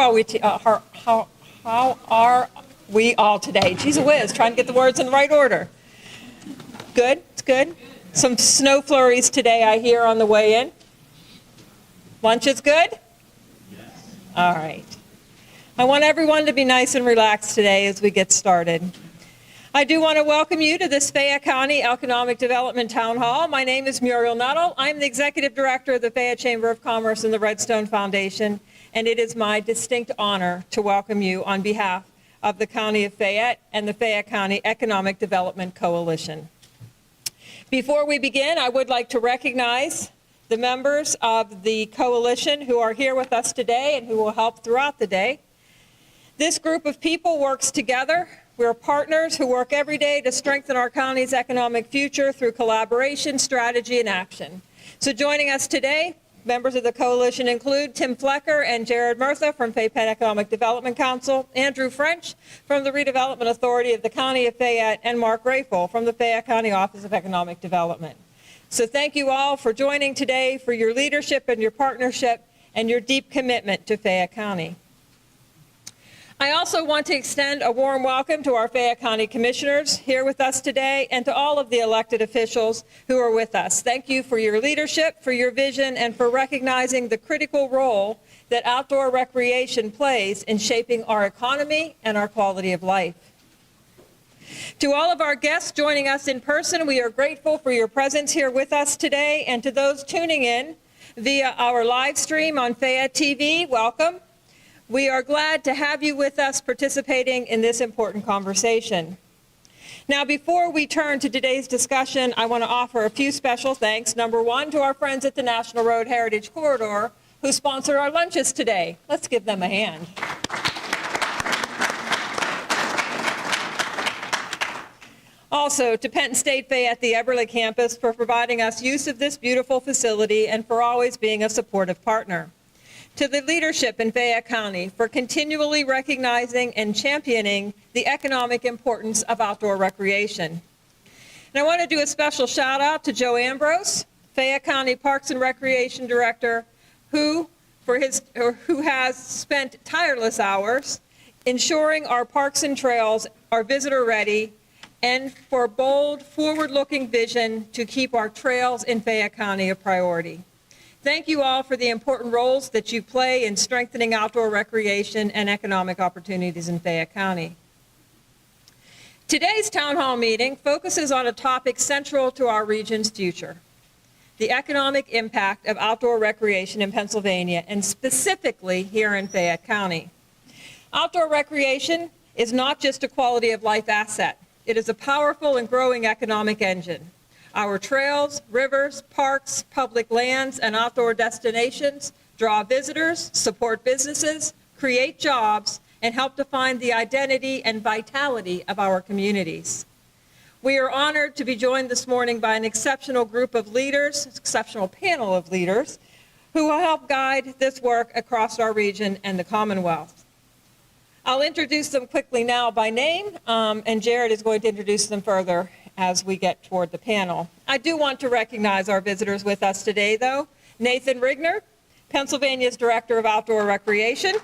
how are we all today? Geez whiz, trying to get the words in the right order. Good, it's good. Some snow flurries today I hear on the way in. Lunch is good? Yes. All right. I want everyone to be nice and relaxed today as we get started. I do want to welcome you to this Fayette County Economic Development Town Hall. My name is Muriel Nuttall. I'm the Executive Director of the Fayette Chamber of Commerce and the Redstone Foundation, and it is my distinct honor to welcome you on behalf of the County of Fayette and the Fayette County Economic Development Coalition. Before we begin, I would like to recognize the members of the coalition who are here with us today and who will help throughout the day. This group of people works together. We're partners who work every day to strengthen our county's economic future through collaboration, strategy, and action. So joining us today, members of the coalition include Tim Flecker and Jared Murtha from Fayette Economic Development Council, Andrew French from the Redevelopment Authority of the County of Fayette, and Mark Rafel from the Fayette County Office of Economic Development. So thank you all for joining today, for your leadership and your partnership and your deep commitment to Fayette County. I also want to extend a warm welcome to our Fayette County Commissioners here with us today and to all of the elected officials who are with us. Thank you for your leadership, for your vision, and for recognizing the critical role that outdoor recreation plays in shaping our economy and our quality of life. To all of our guests joining us in person, we are grateful for your presence here with us today, and to those tuning in via our live stream on Fayette TV, welcome. We are glad to have you with us participating in this important conversation. Now, before we turn to today's discussion, I want to offer a few special thanks. Number one, to our friends at the National Road Heritage Corridor who sponsor our lunches today. Let's give them a hand. Also, to Penn State Fayette, the Eberly campus, for providing us use of this beautiful facility and for always being a supportive partner. To the leadership in Fayette County for continually recognizing and championing the economic importance of outdoor recreation. And I want to do a special shout out to Joe Ambrose, Fayette County Parks and Recreation Director, who has spent tireless hours ensuring our parks and trails are visitor ready, and for bold, forward-looking vision to keep our trails in Fayette County a priority. Thank you all for the important roles that you play in strengthening outdoor recreation and economic opportunities in Fayette County. Today's town hall meeting focuses on a topic central to our region's future: the economic impact of outdoor recreation in Pennsylvania, and specifically here in Fayette County. Outdoor recreation is not just a quality of life asset. It is a powerful and growing economic engine. Our trails, rivers, parks, public lands, and outdoor destinations draw visitors, support businesses, create jobs, and help define the identity and vitality of our communities. We are honored to be joined this morning by an exceptional group of leaders, exceptional panel of leaders, who will help guide this work across our region and the Commonwealth. I'll introduce them quickly now by name, and Jared is going to introduce them further as we get toward the panel. I do want to recognize our visitors with us today, though. Nathan Rigner, Pennsylvania's Director of Outdoor Recreation.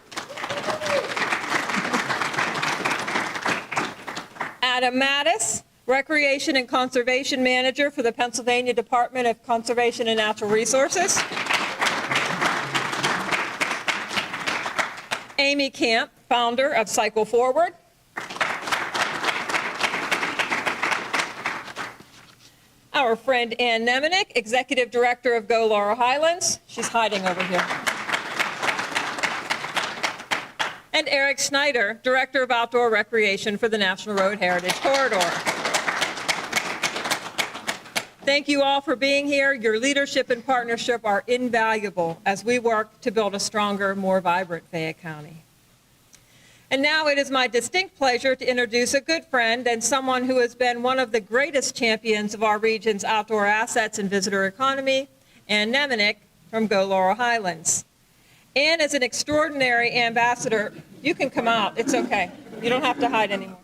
Adam Mattis, Recreation and Conservation Manager for the Pennsylvania Department of Conservation and Natural Resources. Amy Camp, founder of Cycle Forward. Our friend Ann Nemenick, Executive Director of Go Laurel Highlands. She's hiding over here. And Eric Schneider, Director of Outdoor Recreation for the National Road Heritage Corridor. Thank you all for being here. Your leadership and partnership are invaluable as we work to build a stronger, more vibrant Fayette County. And now it is my distinct pleasure to introduce a good friend and someone who has been one of the greatest champions of our region's outdoor assets and visitor economy, Ann Nemenick from Go Laurel Highlands. Ann is an extraordinary ambassador. You can come out, it's okay. You don't have to hide anymore.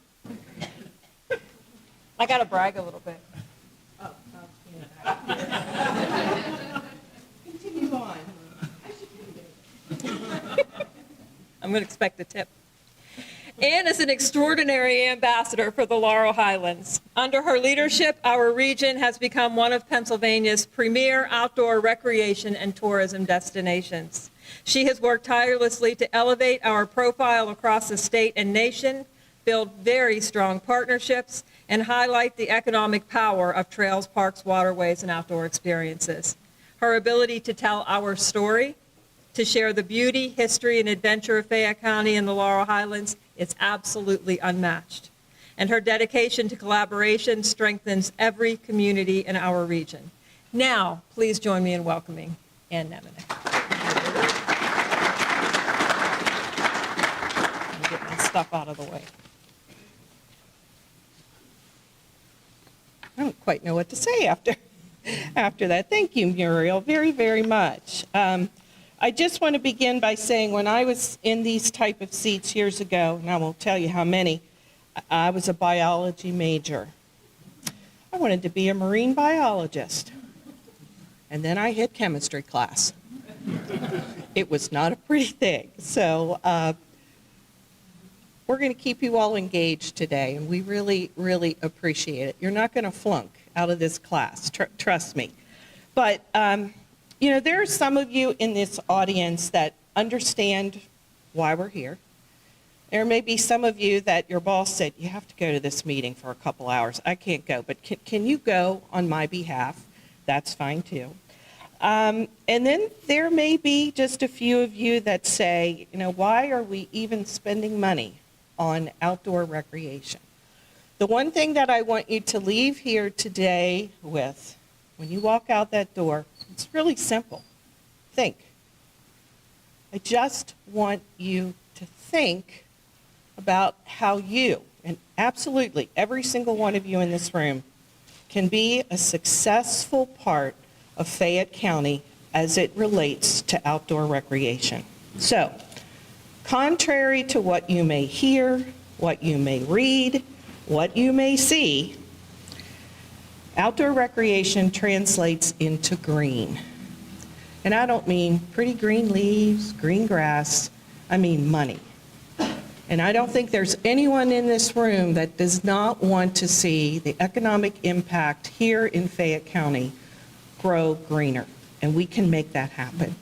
I gotta brag a little bit. Continue on. I'm going to expect a tip. Ann is an extraordinary ambassador for the Laurel Highlands. Under her leadership, our region has become one of Pennsylvania's premier outdoor recreation and tourism destinations. She has worked tirelessly to elevate our profile across the state and nation, build very strong partnerships, and highlight the economic power of trails, parks, waterways, and outdoor experiences. Her ability to tell our story, to share the beauty, history, and adventure of Fayette County and the Laurel Highlands is absolutely unmatched. And her dedication to collaboration strengthens every community in our region. Now, please join me in welcoming Ann Nemenick. Let me get my stuff out of the way. I don't quite know what to say after that. Thank you, Muriel, very, very much. I just want to begin by saying when I was in these type of seats years ago, and I won't tell you how many, I was a biology major. I wanted to be a marine biologist. And then I hit chemistry class. It was not a pretty thing. So we're going to keep you all engaged today, and we really, really appreciate it. You're not going to flunk out of this class, trust me. But you know, there are some of you in this audience that understand why we're here. There may be some of you that your boss said, you have to go to this meeting for a couple hours. I can't go, but can you go on my behalf? That's fine too. And then there may be just a few of you that say, you know, why are we even spending money on outdoor recreation? The one thing that I want you to leave here today with, when you walk out that door, it's really simple. Think. I just want you to think about how you, and absolutely every single one of you in this room, can be a successful part of Fayette County as it relates to outdoor recreation. So, contrary to what you may hear, what you may read, what you may see, outdoor recreation translates into green. And I don't mean pretty green leaves, green grass, I mean money. And I don't think there's anyone in this room that does not want to see the economic impact here in Fayette County grow greener, and we can make that happen.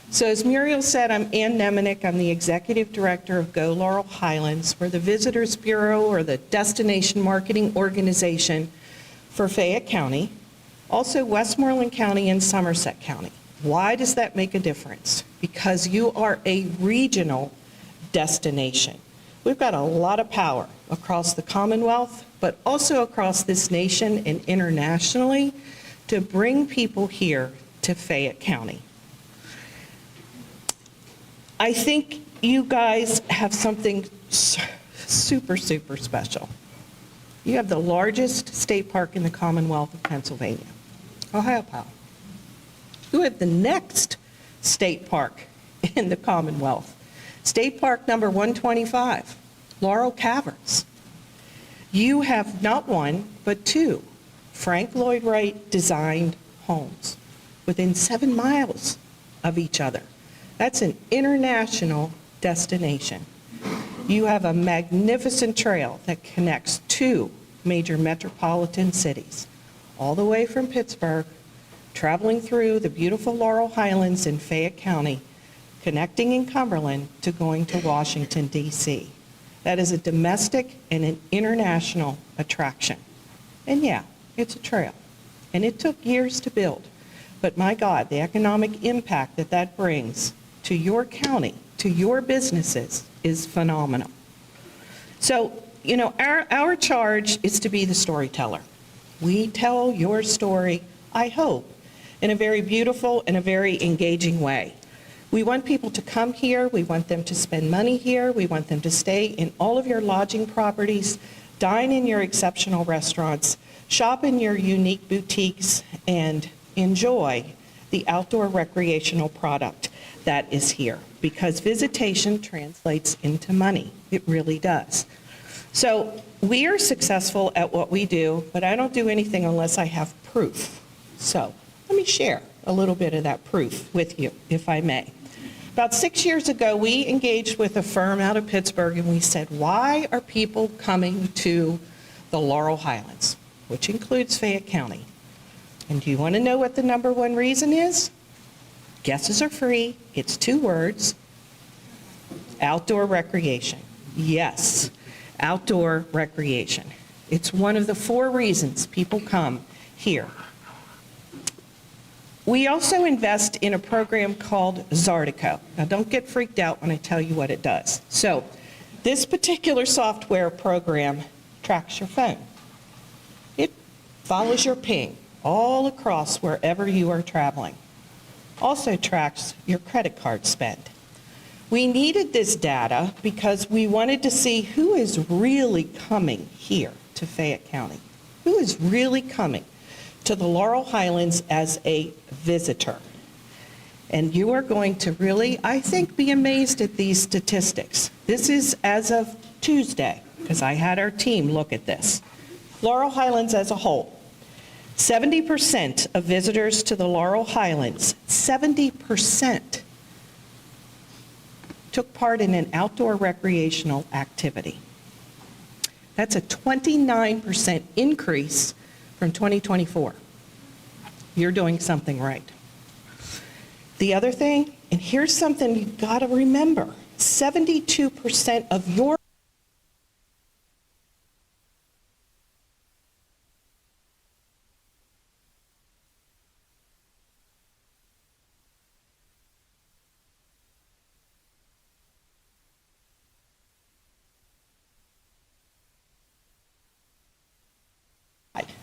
So as Muriel said, I'm Ann Nemenick. I'm the Executive Director of Go Laurel Highlands. We're the Visitors Bureau, or the Destination Marketing Organization for Fayette County, also Westmoreland County and Somerset County. Why does that make a difference? Because you are a regional destination. We've got a lot of power across the Commonwealth, but also across this nation and internationally to bring people here to Fayette County. I think you guys have something super, super special. You have the largest state park in the Commonwealth of Pennsylvania, Ohiopyle. You have the next state park in the Commonwealth, State Park number 125, Laurel Caverns. You have not one, but two Frank Lloyd Wright designed homes within 7 miles of each other. That's an international destination. You have a magnificent trail that connects 2 major metropolitan cities, all the way from Pittsburgh, traveling through the beautiful Laurel Highlands in Fayette County, connecting in Cumberland to going to Washington, D.C. That is a domestic and an international attraction. And yeah, it's a trail. And it took years to build. But my God, the economic impact that that brings to your county, to your businesses, is phenomenal. So, you know, our charge is to be the storyteller. We tell your story, I hope, in a very beautiful and a very engaging way. We want people to come here. We want them to spend money here. We want them to stay in all of your lodging properties, dine in your exceptional restaurants, shop in your unique boutiques, and enjoy the outdoor recreational product that is here, because visitation translates into money. It really does. So we are successful at what we do, but I don't do anything unless I have proof. So let me share a little bit of that proof with you, if I may. About 6 years ago, we engaged with a firm out of Pittsburgh, and we said, why are people coming to the Laurel Highlands, which includes Fayette County? And do you want to know what the number one reason is? Guesses are free. It's 2 words. Outdoor recreation. Yes, outdoor recreation. It's one of the 4 reasons people come here. We also invest in a program called Zartico. Now, don't get freaked out when I tell you what it does. So, this particular software program tracks your phone. It follows your ping all across wherever you are traveling. Also tracks your credit card spend. We needed this data because we wanted to see who is really coming here to Fayette County. Who is really coming to the Laurel Highlands as a visitor. And you are going to really, I think, be amazed at these statistics. This is as of Tuesday, because I had our team look at this. Laurel Highlands as a whole. 70% of visitors to the Laurel Highlands, 70%, took part in an outdoor recreational activity. That's a 29% increase from 2024. You're doing something right. The other thing, and here's something you've got to remember, 72% of your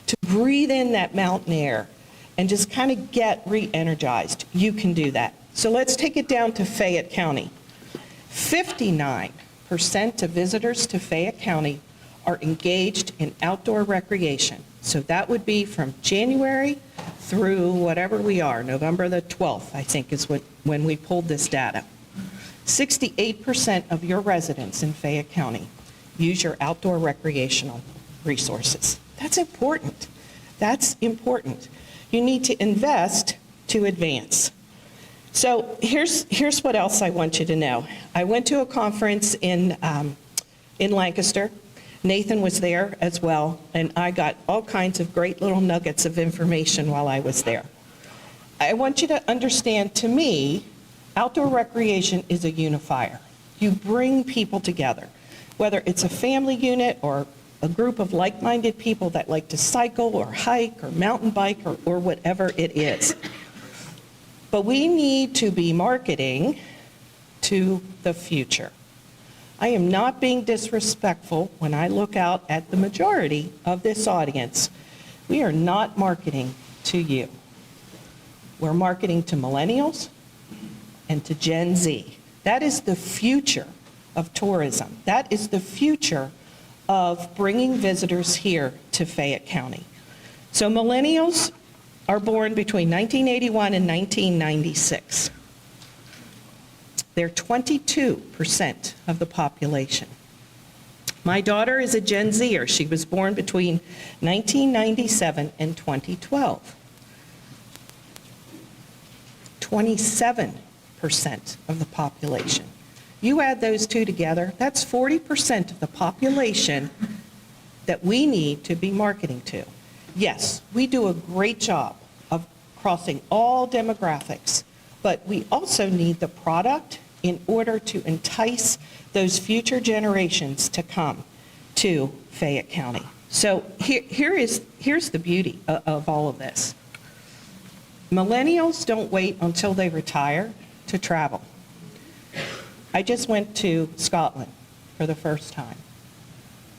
to breathe in that mountain air and just kind of get re-energized. You can do that. So let's take it down to Fayette County. 59% of visitors to Fayette County are engaged in outdoor recreation. So that would be from January through whatever we are, November the 12th, I think is when we pulled this data. 68% of your residents in Fayette County use your outdoor recreational resources. That's important. That's important. You need to invest to advance. So here's what else I want you to know. I went to a conference in Lancaster. Nathan was there as well, and I got all kinds of great little nuggets of information while I was there. I want you to understand, to me, outdoor recreation is a unifier. You bring people together, whether it's a family unit or a group of like-minded people that like to cycle or hike or mountain bike or whatever it is. But we need to be marketing to the future. I am not being disrespectful when I look out at the majority of this audience. We are not marketing to you. We're marketing to millennials and to Gen Z. That is the future of tourism. That is the future of bringing visitors here to Fayette County. So millennials are born between 1981 and 1996. They're 22% of the population. My daughter is a Gen Zer. She was born between 1997 and 2012. 27% of the population. You add those two together, that's 40% of the population that we need to be marketing to. Yes, we do a great job of crossing all demographics, but we also need the product in order to entice those future generations to come to Fayette County. So here's the beauty of all of this. Millennials don't wait until they retire to travel. I just went to Scotland for the first time.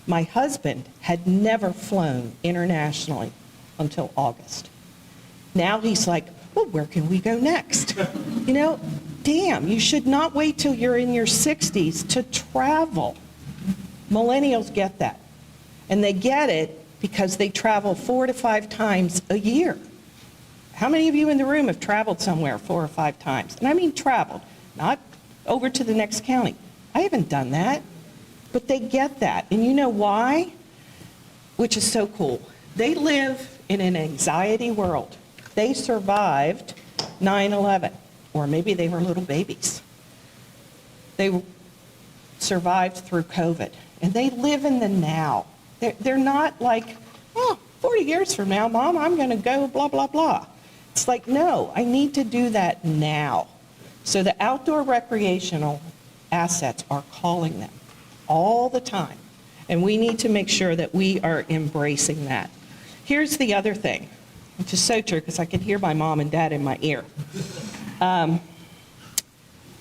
My husband had never flown internationally until August. Now he's like, well, where can we go next? You know, damn, you should not wait till you're in your 60s to travel. Millennials get that. And they get it because they travel 4 to 5 times a year. How many of you in the room have traveled somewhere 4 or 5 times? And I mean traveled, not over to the next county. I haven't done that, but they get that. And you know why? Which is so cool. They live in an anxiety world. They survived 9/11, or maybe they were little babies. They survived through COVID, and they live in the now. They're not like, oh, 40 years from now, Mom, I'm going to go blah, blah, blah. It's like, no, I need to do that now. So the outdoor recreational assets are calling them all the time, and we need to make sure that we are embracing that. Here's the other thing, which is so true because I could hear my mom and dad in my ear.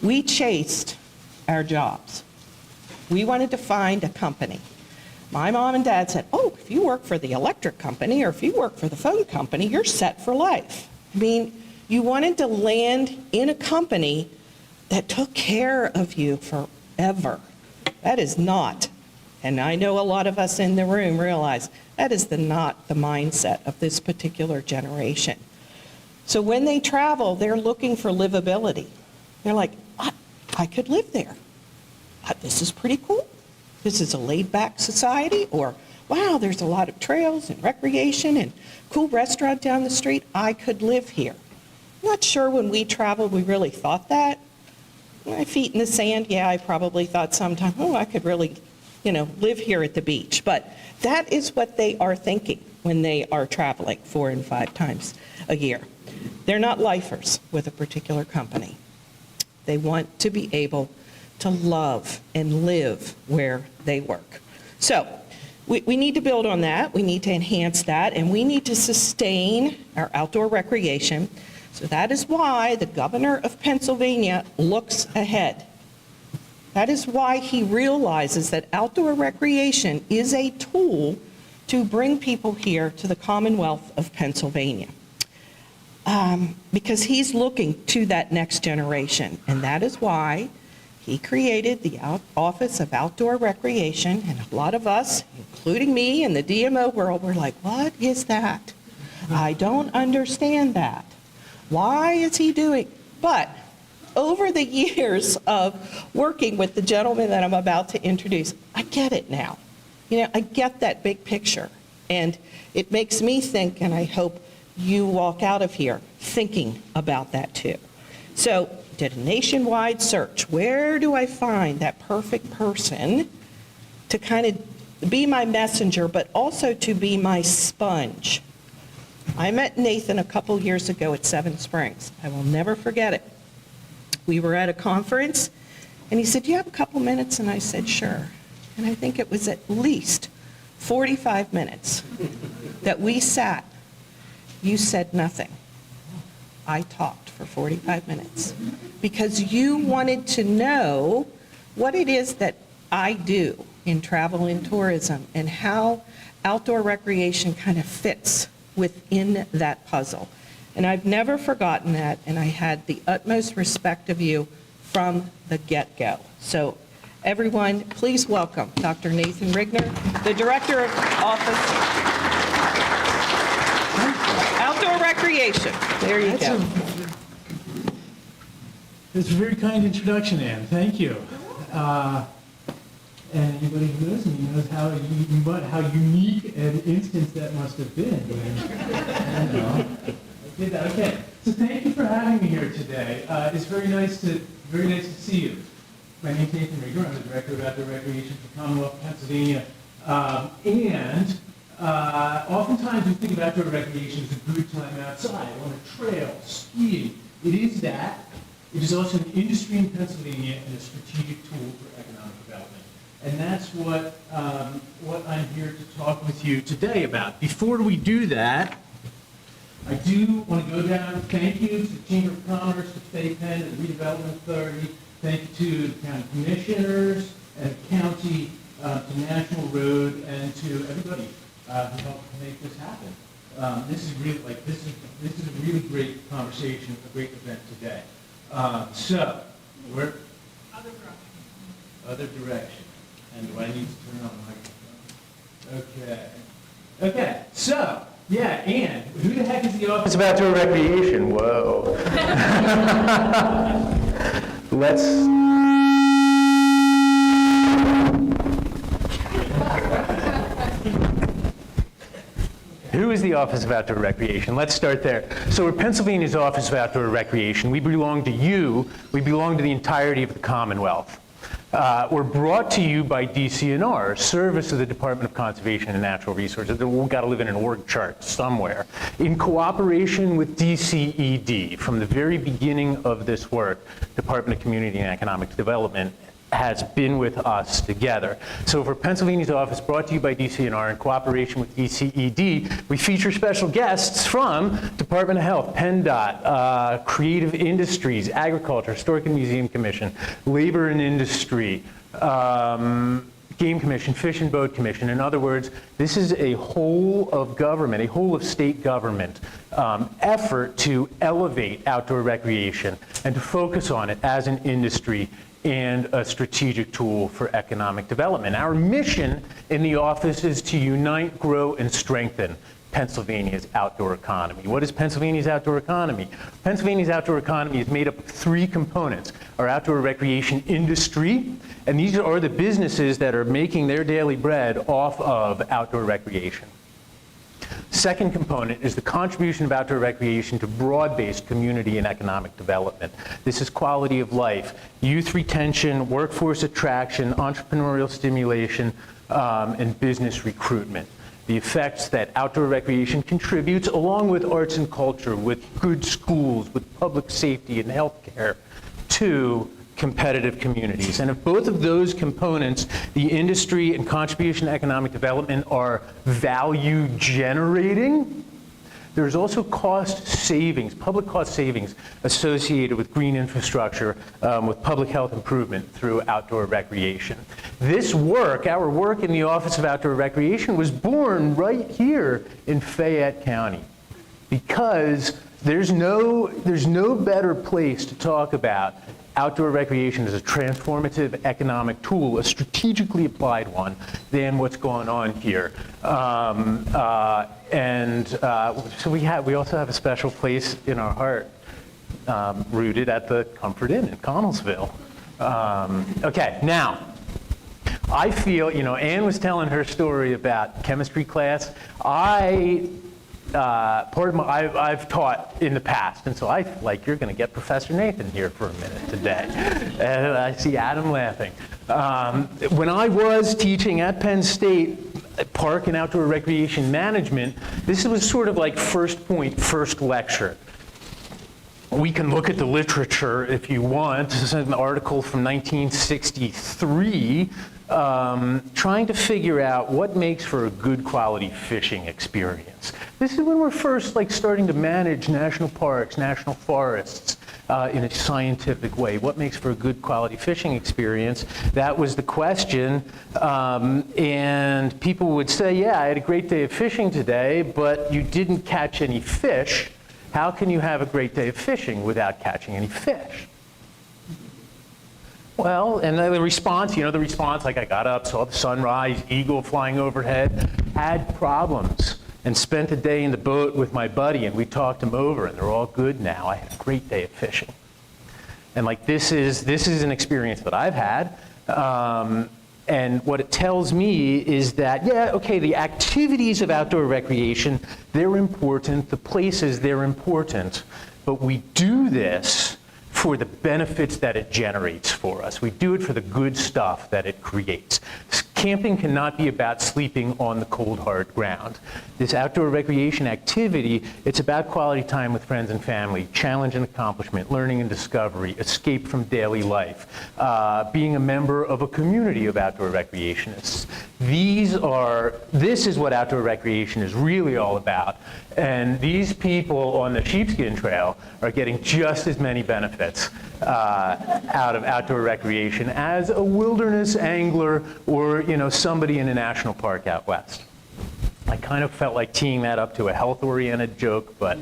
We chased our jobs. We wanted to find a company. My mom and dad said, oh, if you work for the electric company or if you work for the phone company, you're set for life. I mean, you wanted to land in a company that took care of you forever. That is not, and I know a lot of us in the room realize, that is not the mindset of this particular generation. So when they travel, they're looking for livability. They're like, I could live there. This is pretty cool. This is a laid-back society, or wow, there's a lot of trails and recreation and cool restaurant down the street. I could live here. I'm not sure when we traveled we really thought that. My feet in the sand, yeah, I probably thought sometime, oh, I could really, live here at the beach. But that is what they are thinking when they are traveling 4 and 5 times a year. They're not lifers with a particular company. They want to be able to love and live where they work. So we need to build on that. We need to enhance that, and we need to sustain our outdoor recreation. So that is why the governor of Pennsylvania looks ahead. That is why he realizes that outdoor recreation is a tool to bring people here to the Commonwealth of Pennsylvania. Because he's looking to that next generation, and that is why he created the Office of Outdoor Recreation, and a lot of us, including me in the DMO world, were like, what is that? I don't understand that. Why is he doing? But over the years of working with the gentleman that I'm about to introduce, I get it now. I get that big picture, and it makes me think, and I hope you walk out of here thinking about that too. So did a nationwide search. Where do I find that perfect person to kind of be my messenger, but also to be my sponge? I met Nathan a couple years ago at Seven Springs. I will never forget it. We were at a conference, and he said, do you have a couple minutes? And I said, sure. And I think it was at least 45 minutes that we sat. You said nothing. I talked for 45 minutes because you wanted to know what it is that I do in travel and tourism and how outdoor recreation kind of fits within that puzzle. And I've never forgotten that, and I had the utmost respect of you from the get-go. So everyone, please welcome Dr. Nathan Rigner, the Director of Office Outdoor Recreation. There you go. It's a very kind introduction, Ann. Thank you. And anybody who knows me knows how unique an instance that must have been. I did that. Okay. So thank you for having me here today. It's very nice to see you. My name is Nathan Rigger. I'm the Director of Outdoor Recreation for Commonwealth of Pennsylvania. Oftentimes we think of outdoor recreation as a good time outside, on a trail, skiing. It is that. It is also an industry in Pennsylvania and a strategic tool for economic development. And that's what I'm here to talk with you today about. Before we do that, I do want to go down and thank you to the Chamber of Commerce, to Fay Penn, and the Redevelopment Authority. Thank you to the county commissioners and the county, to National Road, and to everybody who helped to make this happen. This is a really great conversation, a great event today. So, we're other direction. And do I need to turn on the microphone? Okay. So, yeah, Ann, who the heck is the Office of Outdoor Recreation? Whoa. Who is the Office of Outdoor Recreation? Let's start there. So we're Pennsylvania's Office of Outdoor Recreation. We belong to you. We belong to the entirety of the Commonwealth. were brought to you by DCNR, a service of the Department of Conservation and Natural Resources. We've got to live in an org chart somewhere. In cooperation with DCED, from the very beginning of this work, Department of Community and Economic Development has been with us together. So for Pennsylvania's office, brought to you by DCNR in cooperation with DCED, we feature special guests from Department of Health, PennDOT, Creative Industries, Agriculture, Historic and Museum Commission, Labor and Industry, Game Commission, Fish and Boat Commission. In other words, this is a whole of government, a whole of state government effort to elevate outdoor recreation and to focus on it as an industry and a strategic tool for economic development. Our mission in the office is to unite, grow, and strengthen Pennsylvania's outdoor economy. What is Pennsylvania's outdoor economy? Pennsylvania's outdoor economy is made up of three components: our outdoor recreation industry, and these are the businesses that are making their daily bread off of outdoor recreation. Second component is the contribution of outdoor recreation to broad-based community and economic development. This is quality of life, youth retention, workforce attraction, entrepreneurial stimulation, and business recruitment. The effects that outdoor recreation contributes, along with arts and culture, with good schools, with public safety and healthcare, to competitive communities. And if both of those components, the industry and contribution to economic development, are value generating, there's also cost savings, public cost savings associated with green infrastructure, with public health improvement through outdoor recreation. This work, our work in the Office of Outdoor Recreation, was born right here in Fayette County, because there's no better place to talk about outdoor recreation as a transformative economic tool, a strategically applied one, than what's going on here. So we also have a special place in our heart, rooted at the Comfort Inn in Connellsville. Okay, now, I feel, Ann was telling her story about chemistry class. I've taught in the past, and so you're going to get Professor Nathan here for a minute today. And I see Adam laughing. When I was teaching at Penn State, Park and Outdoor Recreation Management, this was sort of like first point, first lecture. We can look at the literature if you want. This is an article from 1963 trying to figure out what makes for a good quality fishing experience. This is when we're first starting to manage national parks, national forests in a scientific way. What makes for a good quality fishing experience? That was the question. And people would say, yeah, I had a great day of fishing today, but you didn't catch any fish. How can you have a great day of fishing without catching any fish? Well, and the response, like I got up, saw the sunrise, eagle flying overhead, had problems, and spent a day in the boat with my buddy, and we talked them over, and they're all good now. I had a great day of fishing. And this is an experience that I've had. And what it tells me is that, the activities of outdoor recreation, they're important, the places, they're important, but we do this for the benefits that it generates for us. We do it for the good stuff that it creates. Camping cannot be about sleeping on the cold, hard ground. This outdoor recreation activity, it's about quality time with friends and family, challenge and accomplishment, learning and discovery, escape from daily life, being a member of a community of outdoor recreationists. This is what outdoor recreation is really all about. And these people on the Sheepskin Trail are getting just as many benefits out of outdoor recreation as a wilderness angler or somebody in a national park out west. I kind of felt like teeing that up to a health-oriented joke, but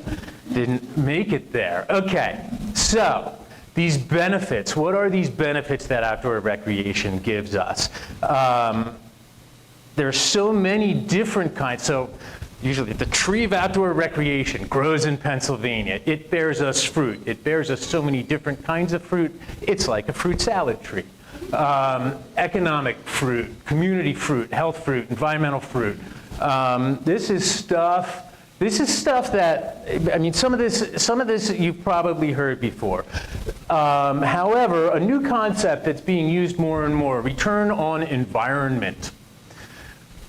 didn't make it there. Okay, so these benefits, what are these benefits that outdoor recreation gives us? There are so many different kinds. So usually the tree of outdoor recreation grows in Pennsylvania. It bears us fruit. It bears us so many different kinds of fruit. It's like a fruit salad tree. Economic fruit, community fruit, health fruit, environmental fruit. This is stuff that, some of this you've probably heard before. However, a new concept that's being used more and more, return on investment.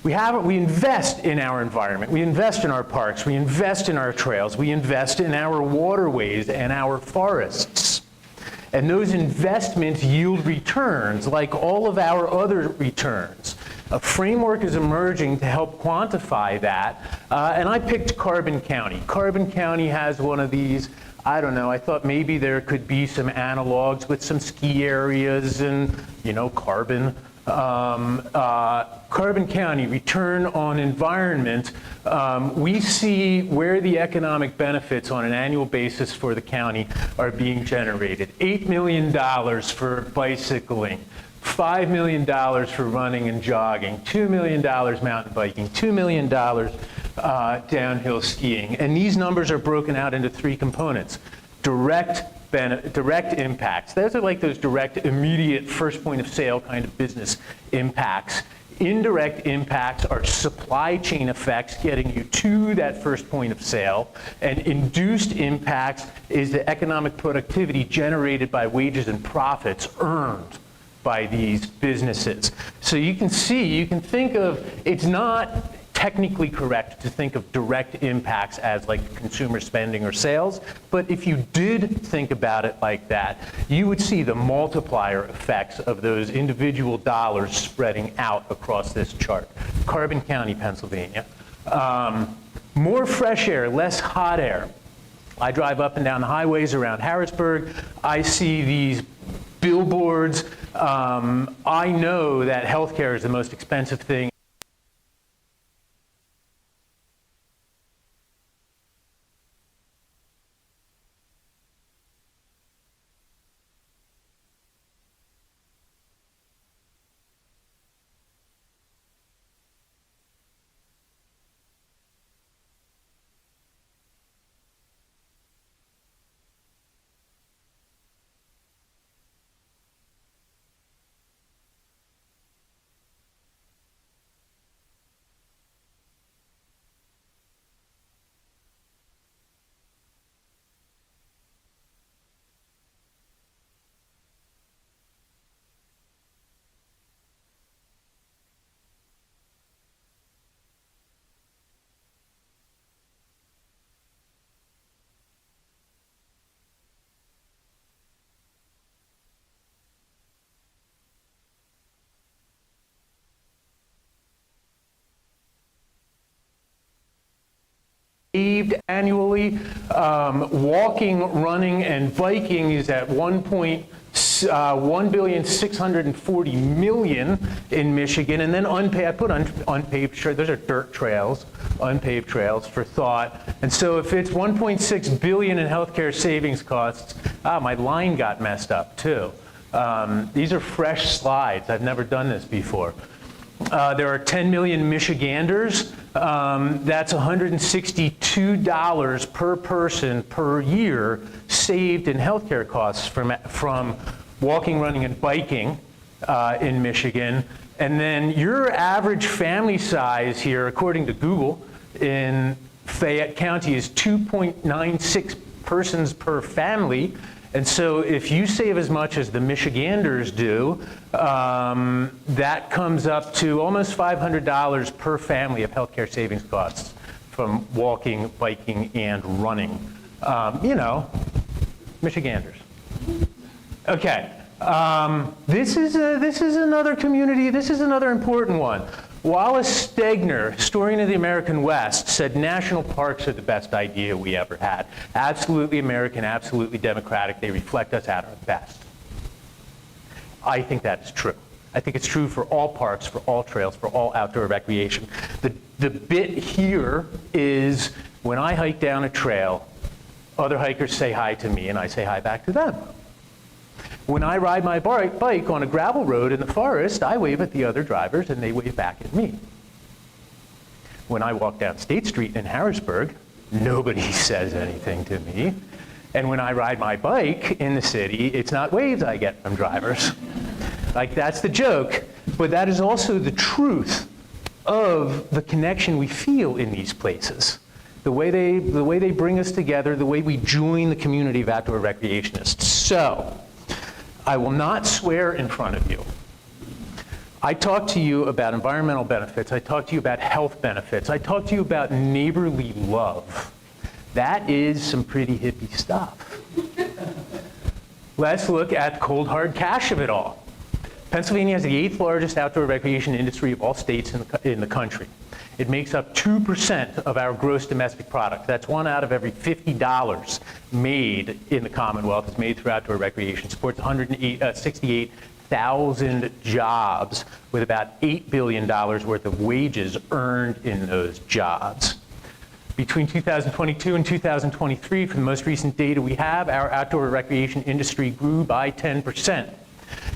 We invest in our environment, we invest in our parks, we invest in our trails, we invest in our waterways and our forests. And those investments yield returns like all of our other returns. A framework is emerging to help quantify that, and I picked Carbon County. Carbon County has one of these. I don't know, I thought maybe there could be some analogs with some ski areas and, carbon. Carbon County, return on environment, we see where the economic benefits on an annual basis for the county are being generated. $8 million for bicycling, $5 million for running and jogging, $2 million mountain biking, $2 million downhill skiing. And these numbers are broken out into three components. Direct impacts. Those are like those direct, immediate, first point of sale kind of business impacts. Indirect impacts are supply chain effects getting you to that first point of sale. And induced impacts is the economic productivity generated by wages and profits earned by these businesses. So you can think of, it's not technically correct to think of direct impacts as like consumer spending or sales, but if you did think about it like that, you would see the multiplier effects of those individual dollars spreading out across this chart. Carbon County, Pennsylvania. More fresh air, less hot air. I drive up and down the highways around Harrisburg. I see these billboards. I know that healthcare is the most expensive thing. Annually, walking, running, and biking is at 1,640,000,000 in Michigan, and then unpaved. I put unpaved. Those are dirt trails, unpaved trails for thought. And so, if it's 1.6 billion in healthcare savings costs, my line got messed up too. These are fresh slides. I've never done this before. There are 10 million Michiganders. That's $162 per person per year saved in healthcare costs from walking, running, and biking in Michigan. And then your average family size here, according to Google, in Fayette County is 2.96 persons per family. And so if you save as much as the Michiganders do, that comes up to almost $500 per family of healthcare savings costs from walking, biking, and running. Michiganders. Okay. This is another community. This is another important one. Wallace Stegner, historian of the American West, said national parks are the best idea we ever had. Absolutely American, absolutely democratic. They reflect us at our best. I think that is true. I think it's true for all parks, for all trails, for all outdoor recreation. The bit here is when I hike down a trail, other hikers say hi to me and I say hi back to them. When I ride my bike on a gravel road in the forest, I wave at the other drivers and they wave back at me. When I walk down State Street in Harrisburg, nobody says anything to me. And when I ride my bike in the city, it's not waves I get from drivers. Like, that's the joke, but that is also the truth of the connection we feel in these places. the way they bring us together, the way we join the community of outdoor recreationists. So, I will not swear in front of you. I talk to you about environmental benefits. I talk to you about health benefits. I talk to you about neighborly love. That is some pretty hippie stuff. Let's look at the cold, hard cash of it all. Pennsylvania has the 8th largest outdoor recreation industry of all states in the country. It makes up 2% of our gross domestic product. That's 1 out of every $50 made in the Commonwealth is made through outdoor recreation. Supports 168,000 jobs with about $8 billion worth of wages earned in those jobs. Between 2022 and 2023, from the most recent data we have, our outdoor recreation industry grew by 10%.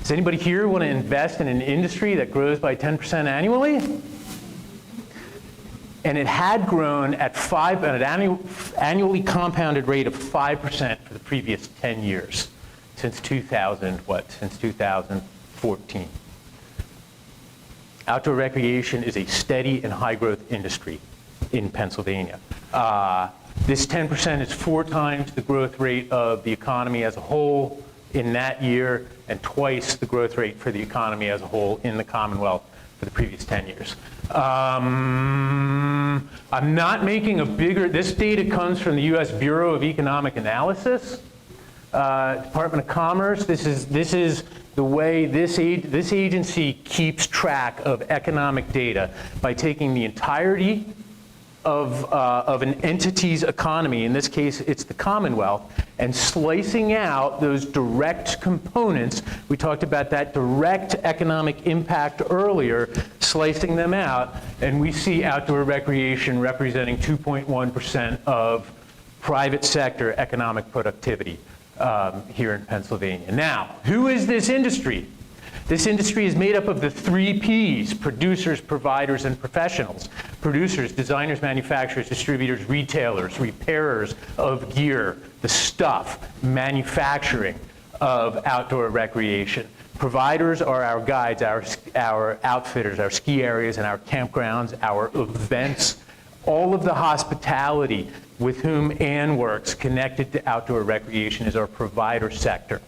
Does anybody here want to invest in an industry that grows by 10% annually? And it had grown at an annually compounded rate of 5% for the previous 10 years, since 2014. Outdoor recreation is a steady and high-growth industry in Pennsylvania. This 10% is 4 times the growth rate of the economy as a whole in that year, and twice the growth rate for the economy as a whole in the Commonwealth for the previous 10 years. I'm not making a bigger, this data comes from the US Bureau of Economic Analysis, Department of Commerce. This is the way this agency keeps track of economic data by taking the entirety of an entity's economy, in this case it's the Commonwealth, and slicing out those direct components. We talked about that direct economic impact earlier, slicing them out, and we see outdoor recreation representing 2.1% of private sector economic productivity here in Pennsylvania. Now, who is this industry? This industry is made up of the 3 Ps: producers, providers, and professionals. Producers, designers, manufacturers, distributors, retailers, repairers of gear, the stuff, manufacturing of outdoor recreation. Providers are our guides, our outfitters, our ski areas and our campgrounds, our events, all of the hospitality with whom Ann works connected to outdoor recreation is our provider sector.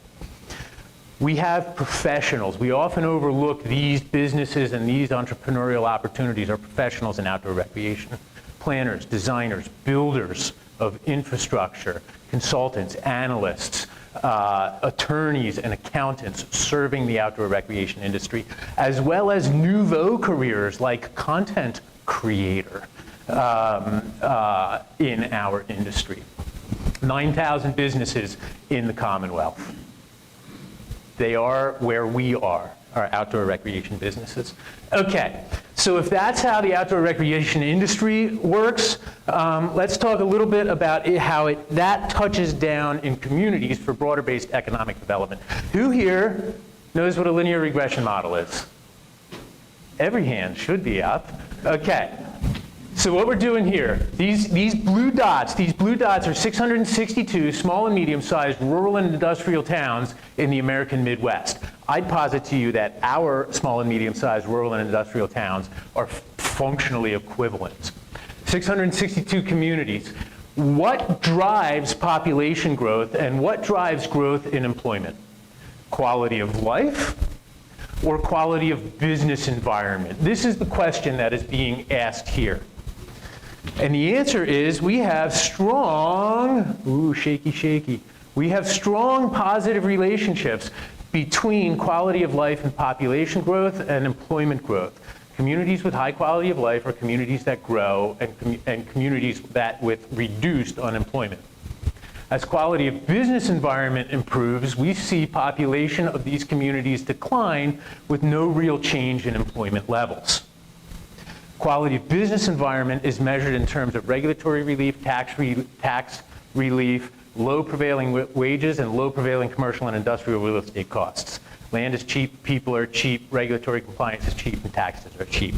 We have professionals. We often overlook these businesses and these entrepreneurial opportunities are professionals in outdoor recreation. Planners, designers, builders of infrastructure, consultants, analysts, attorneys and accountants serving the outdoor recreation industry, as well as nouveau careers like content creator in our industry. 9,000 businesses in the Commonwealth. They are where we are, our outdoor recreation businesses. Okay, so if that's how the outdoor recreation industry works, let's talk a little bit about how that touches down in communities for broader-based economic development. Who here knows what a linear regression model is? Every hand should be up. Okay. So what we're doing here, these blue dots are 662 small and medium-sized rural and industrial towns in the American Midwest. I'd posit to you that our small and medium-sized rural and industrial towns are functionally equivalent. 662 communities. What drives population growth and what drives growth in employment? Quality of life or quality of business environment? This is the question that is being asked here. And the answer is we have strong, shaky. We have strong positive relationships between quality of life and population growth and employment growth. Communities with high quality of life are communities that grow and communities that with reduced unemployment. As quality of business environment improves, we see population of these communities decline with no real change in employment levels. Quality of business environment is measured in terms of regulatory relief, tax relief, low prevailing wages, and low prevailing commercial and industrial real estate costs. Land is cheap, people are cheap, regulatory compliance is cheap, and taxes are cheap.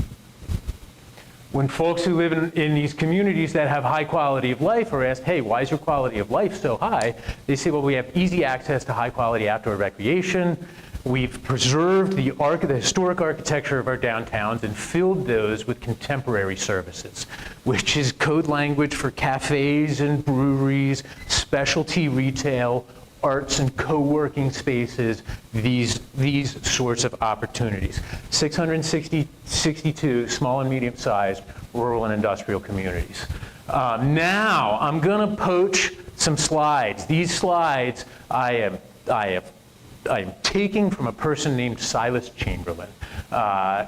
When folks who live in these communities that have high quality of life are asked, hey, why is your quality of life so high? They say, well, we have easy access to high quality outdoor recreation. We've preserved the historic architecture of our downtowns and filled those with contemporary services, which is code language for cafes and breweries, specialty retail, arts and co-working spaces, these sorts of opportunities. 662 small and medium-sized rural and industrial communities. Now, I'm going to poach some slides. These slides I am taking from a person named Silas Chamberlain,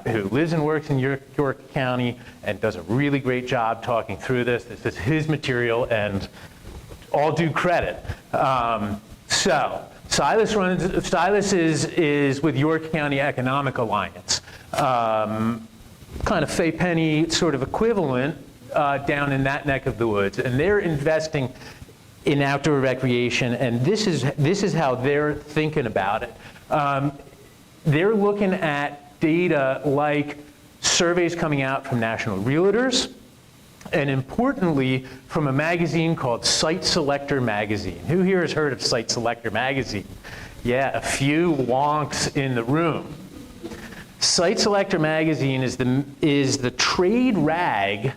who lives and works in York County and does a really great job talking through this. This is his material, and all due credit. So Silas is with York County Economic Alliance, kind of Fay Penny sort of equivalent down in that neck of the woods, and they're investing in outdoor recreation, and this is how they're thinking about it. They're looking at data like surveys coming out from national realtors, and importantly, from a magazine called Site Selector Magazine. Who here has heard of Site Selector Magazine? Yeah, a few wonks in the room. Site Selector Magazine is the trade rag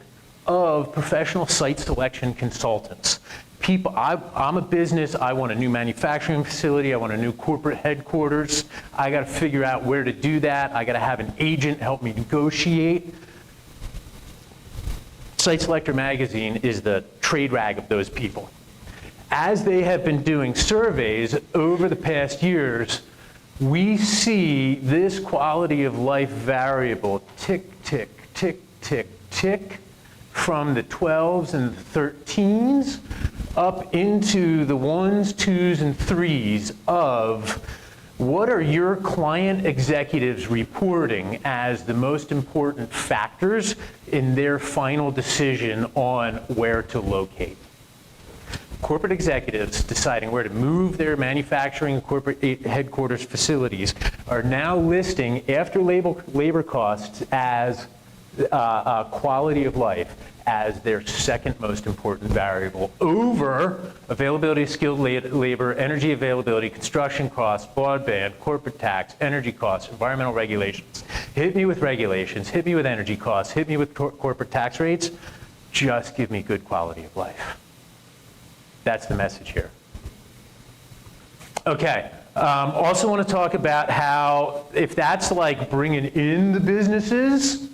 of professional site selection consultants. People, I'm a business, I want a new manufacturing facility, I want a new corporate headquarters. I got to figure out where to do that. I got to have an agent help me negotiate. Site Selector Magazine is the trade rag of those people. As they have been doing surveys over the past years, we see this quality of life variable tick, tick, tick, tick, tick from the 12s and the 13s up into the 1s, 2s, and 3s of what are your client executives reporting as the most important factors in their final decision on where to locate. Corporate executives deciding where to move their manufacturing and corporate headquarters facilities are now listing after labor costs as quality of life as their second most important variable over availability of skilled labor, energy availability, construction costs, broadband, corporate tax, energy costs, environmental regulations. Hit me with regulations, hit me with energy costs, hit me with corporate tax rates. Just give me good quality of life. That's the message here. Okay, also want to talk about how if that's like bringing in the businesses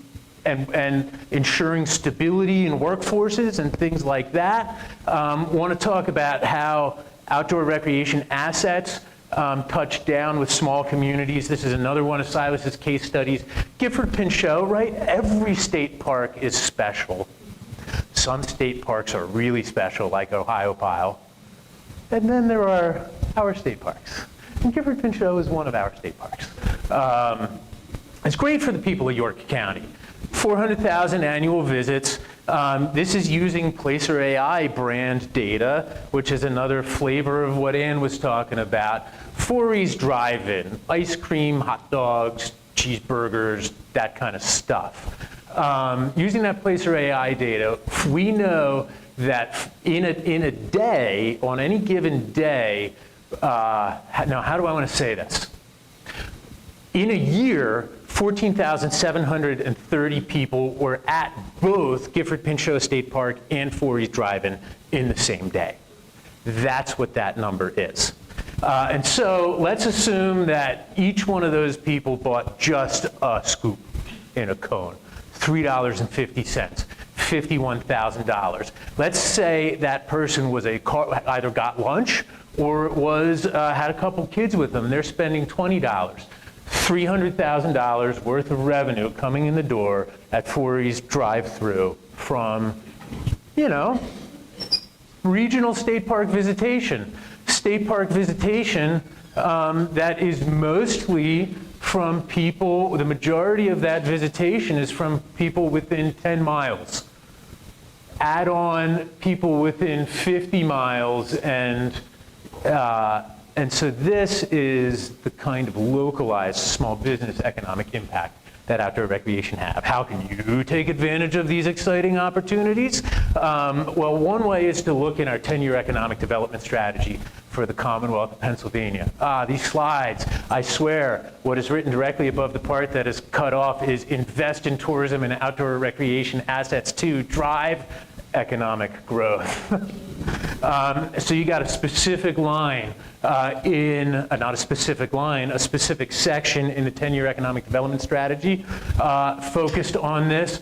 and ensuring stability in workforces and things like that, want to talk about how outdoor recreation assets touch down with small communities. This is another one of Silas's case studies. Gifford-Pinchot, right? Every state park is special. Some state parks are really special, like Ohiopyle. And then there are our state parks. And Gifford-Pinchot is one of our state parks. It's great for the people of York County. 400,000 annual visits. This is using Placer AI brand data, which is another flavor of what Ann was talking about. Forey's Drive-In, ice cream, hot dogs, cheeseburgers, that kind of stuff. Using that Placer AI data, we know that in a day, on any given day, now how do I want to say this? In a year, 14,730 people were at both Gifford-Pinchot State Park and Forey's Drive-In in the same day. That's what that number is. And so let's assume that each one of those people bought just a scoop in a cone, $3.50, $51,000. Let's say that person was either got lunch or had a couple kids with them. They're spending $20. $300,000 worth of revenue coming in the door at Forey's drive-through from, regional state park visitation. State park visitation that is mostly from people, the majority of that visitation is from people within 10 miles. Add on people within 50 miles and so this is the kind of localized small business economic impact that outdoor recreation have. How can you take advantage of these exciting opportunities? Well, one way is to look in our 10-year economic development strategy for the Commonwealth of Pennsylvania. These slides, I swear, what is written directly above the part that is cut off is invest in tourism and outdoor recreation assets to drive economic growth. So you got a specific line not a specific line, a specific section in the 10-year economic development strategy focused on this.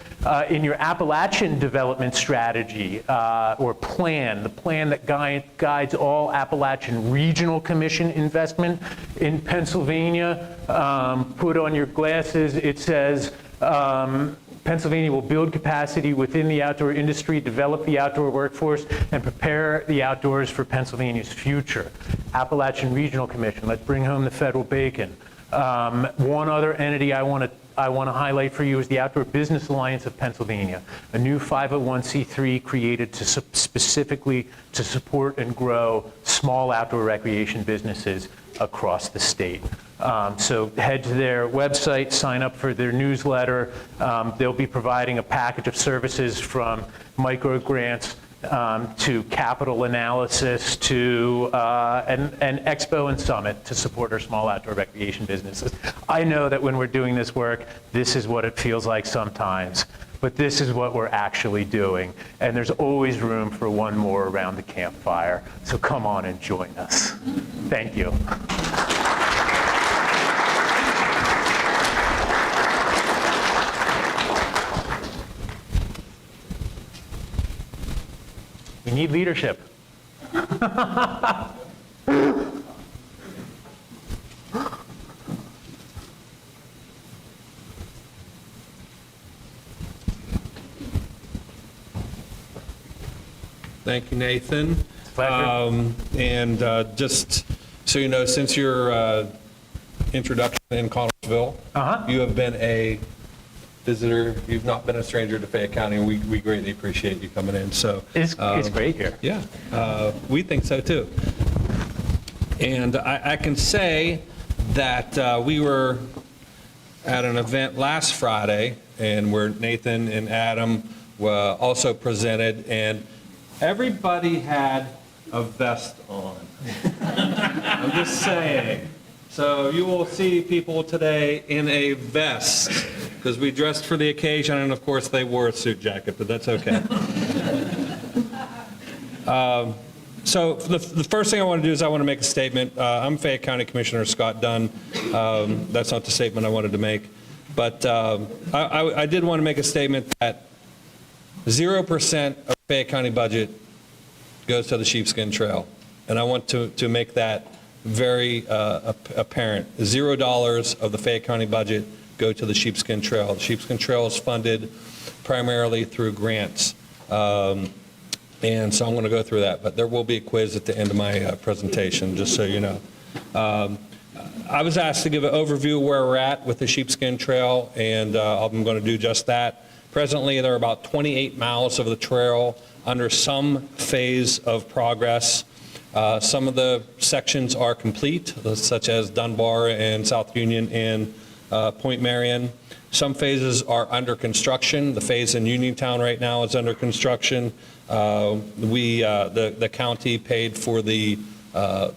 In your Appalachian development strategy or plan, the plan that guides all Appalachian Regional Commission investment in Pennsylvania, put on your glasses, it says, Pennsylvania will build capacity within the outdoor industry, develop the outdoor workforce, and prepare the outdoors for Pennsylvania's future. Appalachian Regional Commission, let's bring home the federal bacon. One other entity I want to highlight for you is the Outdoor Business Alliance of Pennsylvania, a new 501c3 created to specifically to support and grow small outdoor recreation businesses across the state. So head to their website, sign up for their newsletter. They'll be providing a package of services from micro grants to capital analysis to an expo and summit to support our small outdoor recreation businesses. I know that when we're doing this work, this is what it feels like sometimes, but this is what we're actually doing. And there's always room for one more around the campfire. So come on and join us. Thank you. We need leadership. Thank you, Nathan. Pleasure. And just so you know, since your introduction in Connellsville, you have been a visitor. You've not been a stranger to Fayette County, and we greatly appreciate you coming in. So It's great here. yeah, we think so too. And I can say that we were at an event last Friday, and where Nathan and Adam also presented, and everybody had a vest on. I'm just saying. So you will see people today in a vest, because we dressed for the occasion, and of course they wore a suit jacket, but that's okay. So the first thing I want to do is I want to make a statement. I'm Fayette County Commissioner Scott Dunn. That's not the statement I wanted to make. But I did want to make a statement that 0% of Fayette County budget goes to the Sheepskin Trail. And I want to make that very apparent. $0 of the Fayette County budget go to the Sheepskin Trail. The Sheepskin Trail is funded primarily through grants. And so I'm going to go through that, but there will be a quiz at the end of my presentation, just so you know. I was asked to give an overview of where we're at with the Sheepskin Trail, and I'm going to do just that. Presently, there are about 28 miles of the trail under some phase of progress. Some of the sections are complete, such as Dunbar and South Union and Point Marion. Some phases are under construction. The phase in Uniontown right now is under construction. The county paid for the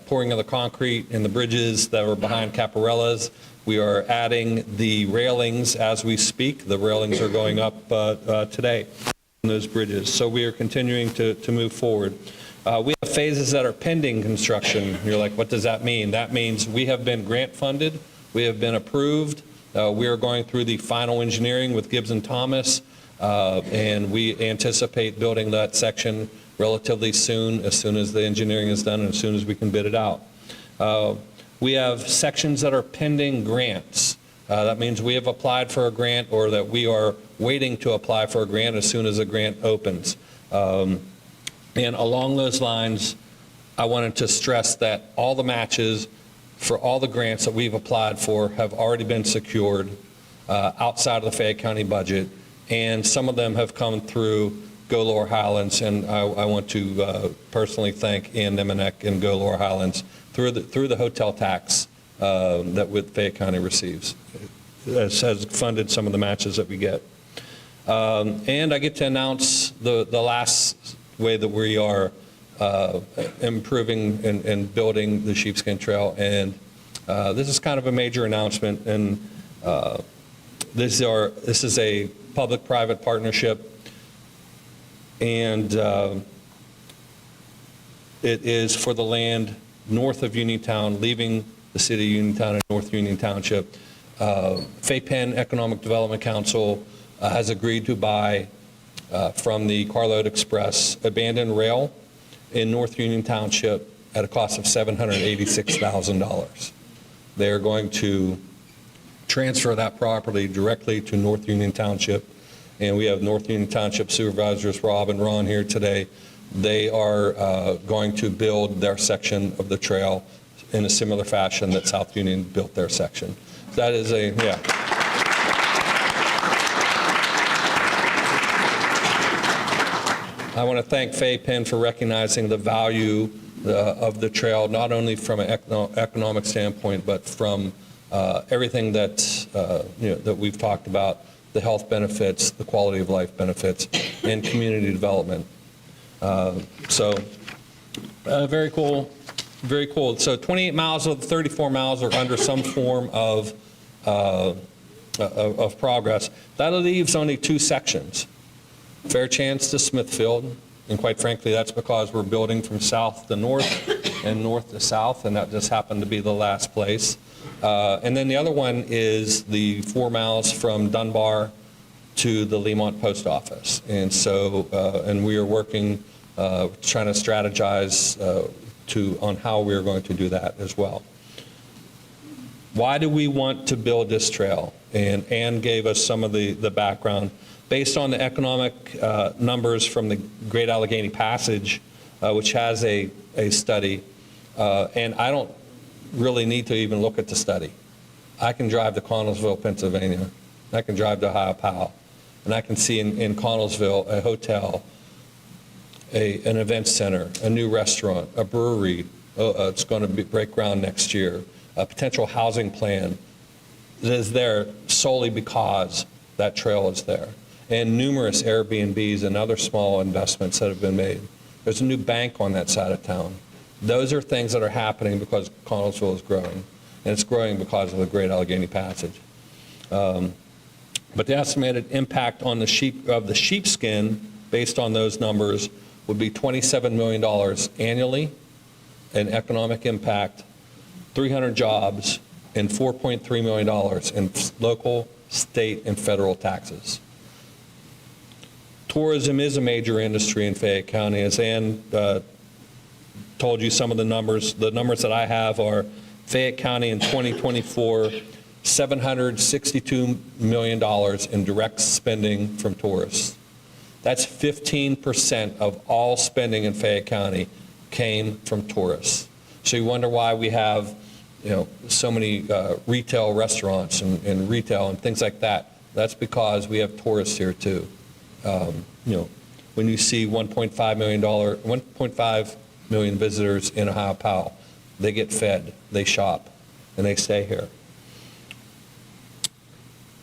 pouring of the concrete and the bridges that were behind Caparella's. We are adding the railings as we speak. The railings are going up today on those bridges. So we are continuing to move forward. We have phases that are pending construction. You're like, what does that mean? That means we have been grant funded. We have been approved. We are going through the final engineering with Gibbs & Thomas. And we anticipate building that section relatively soon as the engineering is done and as soon as we can bid it out. We have sections that are pending grants. That means we have applied for a grant or that we are waiting to apply for a grant as soon as a grant opens. And along those lines, I wanted to stress that all the matches for all the grants that we've applied for have already been secured outside of the Fayette County budget. And some of them have come through Go Lower Highlands, and I want to personally thank Ann Nemenek and Go Lower Highlands through the hotel tax that Fayette County receives. It has funded some of the matches that we get. And I get to announce the last way that we are improving and building the Sheepskin Trail. And this is kind of a major announcement, and this is a public-private partnership, and it is for the land north of Uniontown, leaving the city of Uniontown and North Union Township. Fay Penn Economic Development Council has agreed to buy from the Carload Express abandoned rail in North Union Township at a cost of $786,000. They're going to transfer that property directly to North Union Township, and we have North Union Township Supervisors Rob and Ron here today. They are going to build their section of the trail in a similar fashion that South Union built their section. That is yeah. I want to thank Fay Penn for recognizing the value of the trail, not only from an economic standpoint, but from everything that, that we've talked about, the health benefits, the quality of life benefits, and community development. Very cool, very cool. So 28 miles of the 34 miles are under some form of progress. That leaves only 2 sections. Fairchance to Smithfield, and quite frankly, that's because we're building from south to north and north to south, and that just happened to be the last place. And then the other one is the 4 miles from Dunbar to the Lemont Post Office. And so, and we are working, trying to strategize on how we're going to do that as well. Why do we want to build this trail? And Ann gave us some of the background. Based on the economic numbers from the Great Allegheny Passage, which has a study, and I don't really need to even look at the study. I can drive to Connellsville, Pennsylvania. I can drive to Ohio Powell, and I can see in Connellsville a hotel, an event center, a new restaurant, a brewery. It's going to break ground next year. A potential housing plan that is there solely because that trail is there. And numerous Airbnbs and other small investments that have been made. There's a new bank on that side of town. Those are things that are happening because Connellsville is growing, and it's growing because of the Great Allegheny Passage. But the estimated impact on the sheepskin, based on those numbers, would be $27 million annually in economic impact, 300 jobs, and $4.3 million in local, state, and federal taxes. Tourism is a major industry in Fayette County. As Ann told you some of the numbers that I have are Fayette County in 2024, $762 million in direct spending from tourists. That's 15% of all spending in Fayette County came from tourists. So you wonder why we have, so many retail restaurants and retail and things like that. That's because we have tourists here too. When you see 1.5 million visitors in Ohio Powell, they get fed, they shop, and they stay here.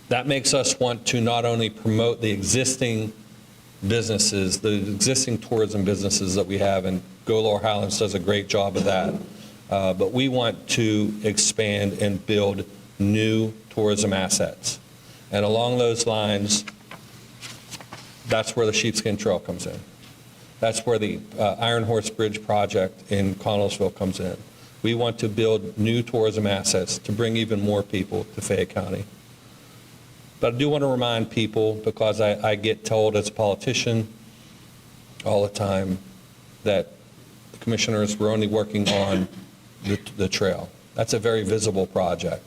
That makes us want to not only promote the existing businesses, the existing tourism businesses that we have, and Go Lower Highlands does a great job of that, but we want to expand and build new tourism assets. And along those lines, that's where the Sheepskin Trail comes in. That's where the Iron Horse Bridge project in Connellsville comes in. We want to build new tourism assets to bring even more people to Fayette County. But I do want to remind people, because I get told as a politician all the time that the commissioners were only working on the trail. That's a very visible project,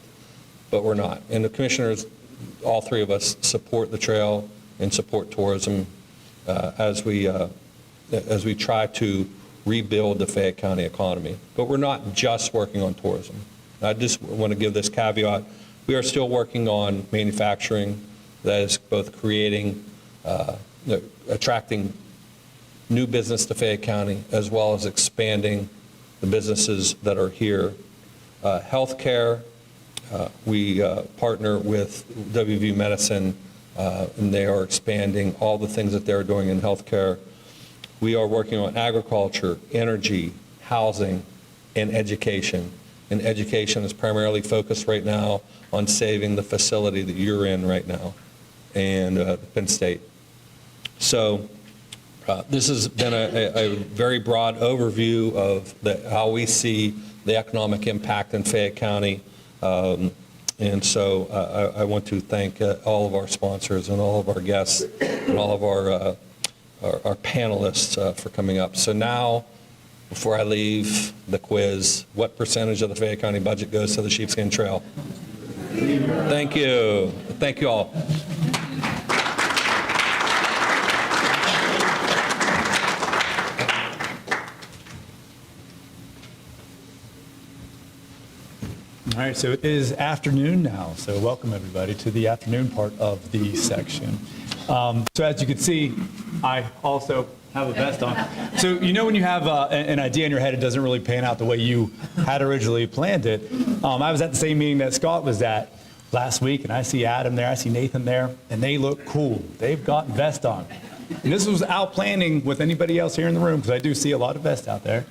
but we're not. And the commissioners, all 3 of us, support the trail and support tourism as we try to rebuild the Fayette County economy. But we're not just working on tourism. I just want to give this caveat. We are still working on manufacturing, that is both creating, attracting new business to Fayette County, as well as expanding the businesses that are here. Healthcare, we partner with WVU Medicine, and they are expanding all the things that they're doing in healthcare. We are working on agriculture, energy, housing, and education. And education is primarily focused right now on saving the facility that you're in right now, and Penn State. So this has been a very broad overview of how we see the economic impact in Fayette County. And so I want to thank all of our sponsors and all of our guests and all of our panelists for coming up. So now, before I leave the quiz, what percentage of the Fayette County budget goes to the Sheepskin Trail? Thank you. Thank you all. All right, so it is afternoon now, so welcome everybody to the afternoon part of the section. So as you can see, I also have a vest on. So you know when you have an idea in your head, it doesn't really pan out the way you had originally planned it. I was at the same meeting that Scott was at last week, and I see Adam there, I see Nathan there, and they look cool. They've got vests on. And this was out planning with anybody else here in the room, because I do see a lot of vests out there.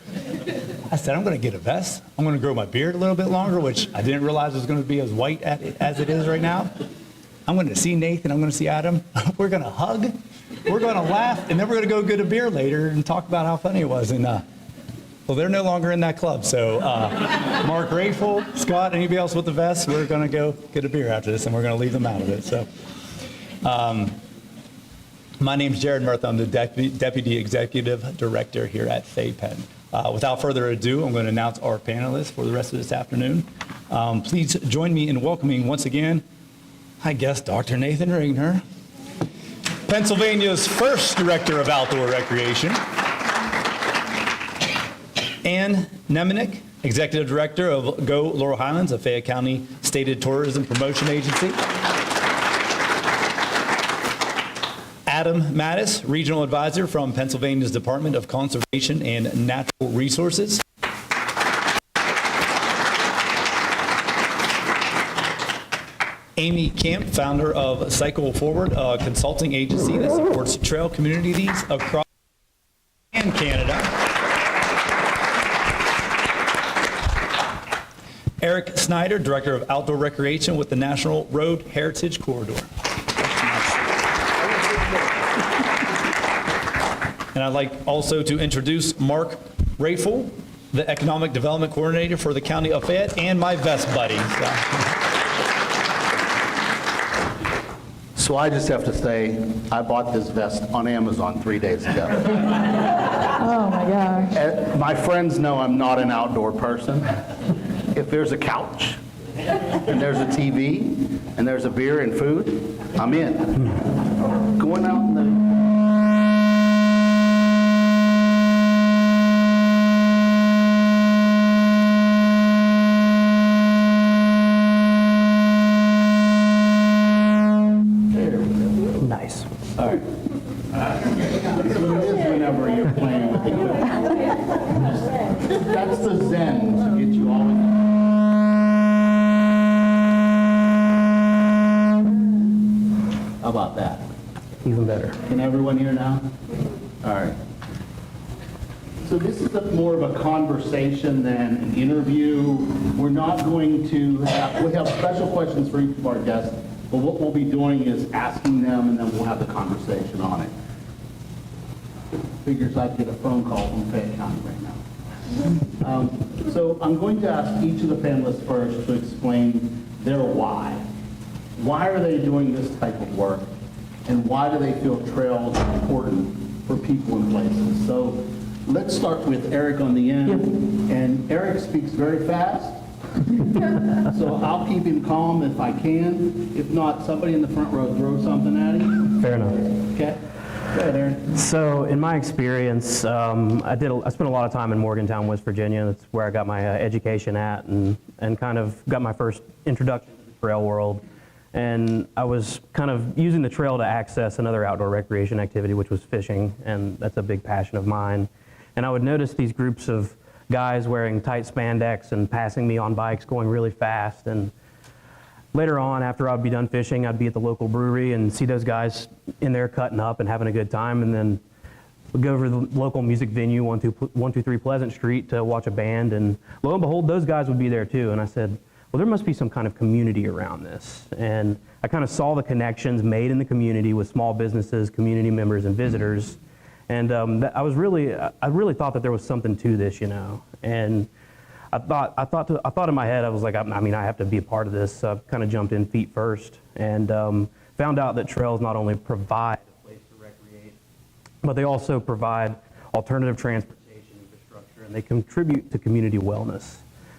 I said, I'm going to get a vest. I'm going to grow my beard a little bit longer, which I didn't realize was going to be as white as it is right now. I'm going to see Nathan. I'm going to see Adam. We're going to hug. We're going to laugh. And then we're going to go get a beer later and talk about how funny it was. And, well, they're no longer in that club. So Mark Rayful, Scott, anybody else with the vest, we're going to go get a beer after this, and we're going to leave them out of it. So my name's Jared Murtha. I'm the Deputy Executive Director here at FAPEN. Without further ado, I'm going to announce our panelists for the rest of this afternoon. Please join me in welcoming once again, I guess, Dr. Nathan Regner, Pennsylvania's first Director of Outdoor Recreation, Ann Nemenick, Executive Director of Go Laurel Highlands, a Fayette County Stated Tourism Promotion Agency, Adam Mattis, Regional Advisor from Pennsylvania's Department of Conservation and Natural Resources. Amy Camp, founder of Cycle Forward, a consulting agency that supports trail communities across and Canada. Eric Snyder, Director of Outdoor Recreation with the National Road Heritage Corridor. And I'd like also to introduce Mark Rayful, the Economic Development Coordinator for the County of Fayette, and my vest buddy. So I just have to say, I bought this vest on Amazon 3 days ago. Oh my gosh. And my friends know I'm not an outdoor person. If there's a couch, and there's a TV, and there's a beer and food, I'm in. Going out in the Nice. All right. So it is whenever you're playing with equipment. That's the zen to get you all in. How about that? Even better. Can everyone hear now? All right. So this is more of a conversation than an interview. We're not going to we have special questions for each of our guests, but what we'll be doing is asking them, and then we'll have the conversation on it. Figures I'd get a phone call from Fayette County right now. So I'm going to ask each of the panelists first to explain their why. Why are they doing this type of work? And why do they feel trails are important for people and places? So let's start with Eric on the end. And Eric speaks very fast. So I'll keep him calm if I can. If not, somebody in the front row throw something at him. Fair enough. Okay? Go ahead, Aaron. So in my experience, I spent a lot of time in Morgantown, West Virginia. That's where I got my education at and kind of got my first introduction to the trail world. And I was kind of using the trail to access another outdoor recreation activity, which was fishing, and that's a big passion of mine. And I would notice these groups of guys wearing tight spandex and passing me on bikes going really fast. And later on, after I'd be done fishing, I'd be at the local brewery and see those guys in there cutting up and having a good time. And then would go over to the local music venue, 123 Pleasant Street, to watch a band, and lo and behold, those guys would be there too. And I said, well, there must be some kind of community around this. And I kind of saw the connections made in the community with small businesses, community members, and visitors. And I really thought that there was something to this, you know. And I thought in my head, I was like, I have to be a part of this. So I kind of jumped in feet first, and found out that trails not only provide a place to recreate, but they also provide alternative transportation infrastructure, and they contribute to community wellness.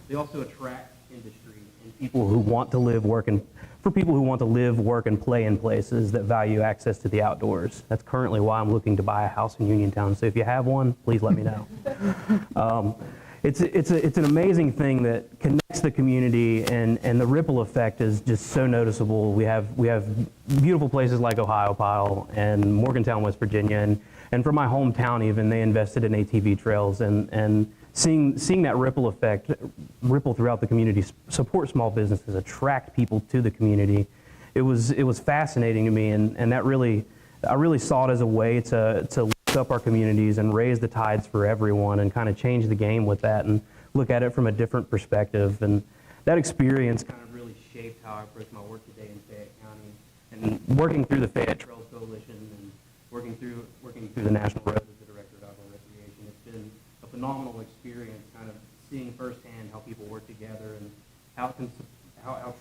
They also attract industry and people who want to live, work, and for people who want to live, work, and play in places that value access to the outdoors. That's currently why I'm looking to buy a house in Uniontown. So if you have one, please let me know. It's an amazing thing that connects the community, and the ripple effect is just so noticeable. We have beautiful places like Ohiopyle and Morgantown, West Virginia, and from my hometown even, they invested in ATV trails, and seeing that ripple effect ripple throughout the community, support small businesses, attract people to the community. It was fascinating to me, and I really saw it as a way to lift up our communities and raise the tides for everyone, and kind of change the game with that, and look at it from a different perspective. And that experience kind of really shaped how I approach my work today in Fayette County, and working through the Fayette Trails Coalition, and working through the National Road as the Director of Outdoor Recreation. It's been a phenomenal experience, kind of seeing firsthand how people work together, and how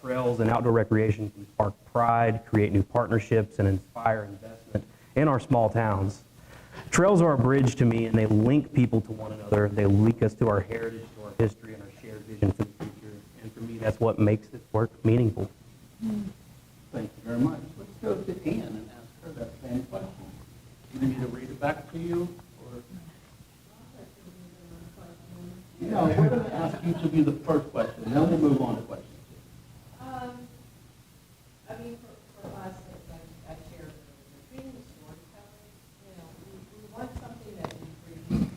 trails and outdoor recreation can spark pride, create new partnerships, and inspire investment in our small towns. Trails are a bridge to me, and they link people to one another. They link us to our heritage, to our history, and our shared vision for the future. And for me, that's what makes this work meaningful. Thank you very much. Let's go to Ann and ask her that same question. Do you need me to read it back to you? Or? No, we're going to ask each of you the first question, then we'll move on to question two. I mean, for us, I share the dream of storytelling. You know, we want something that we bring to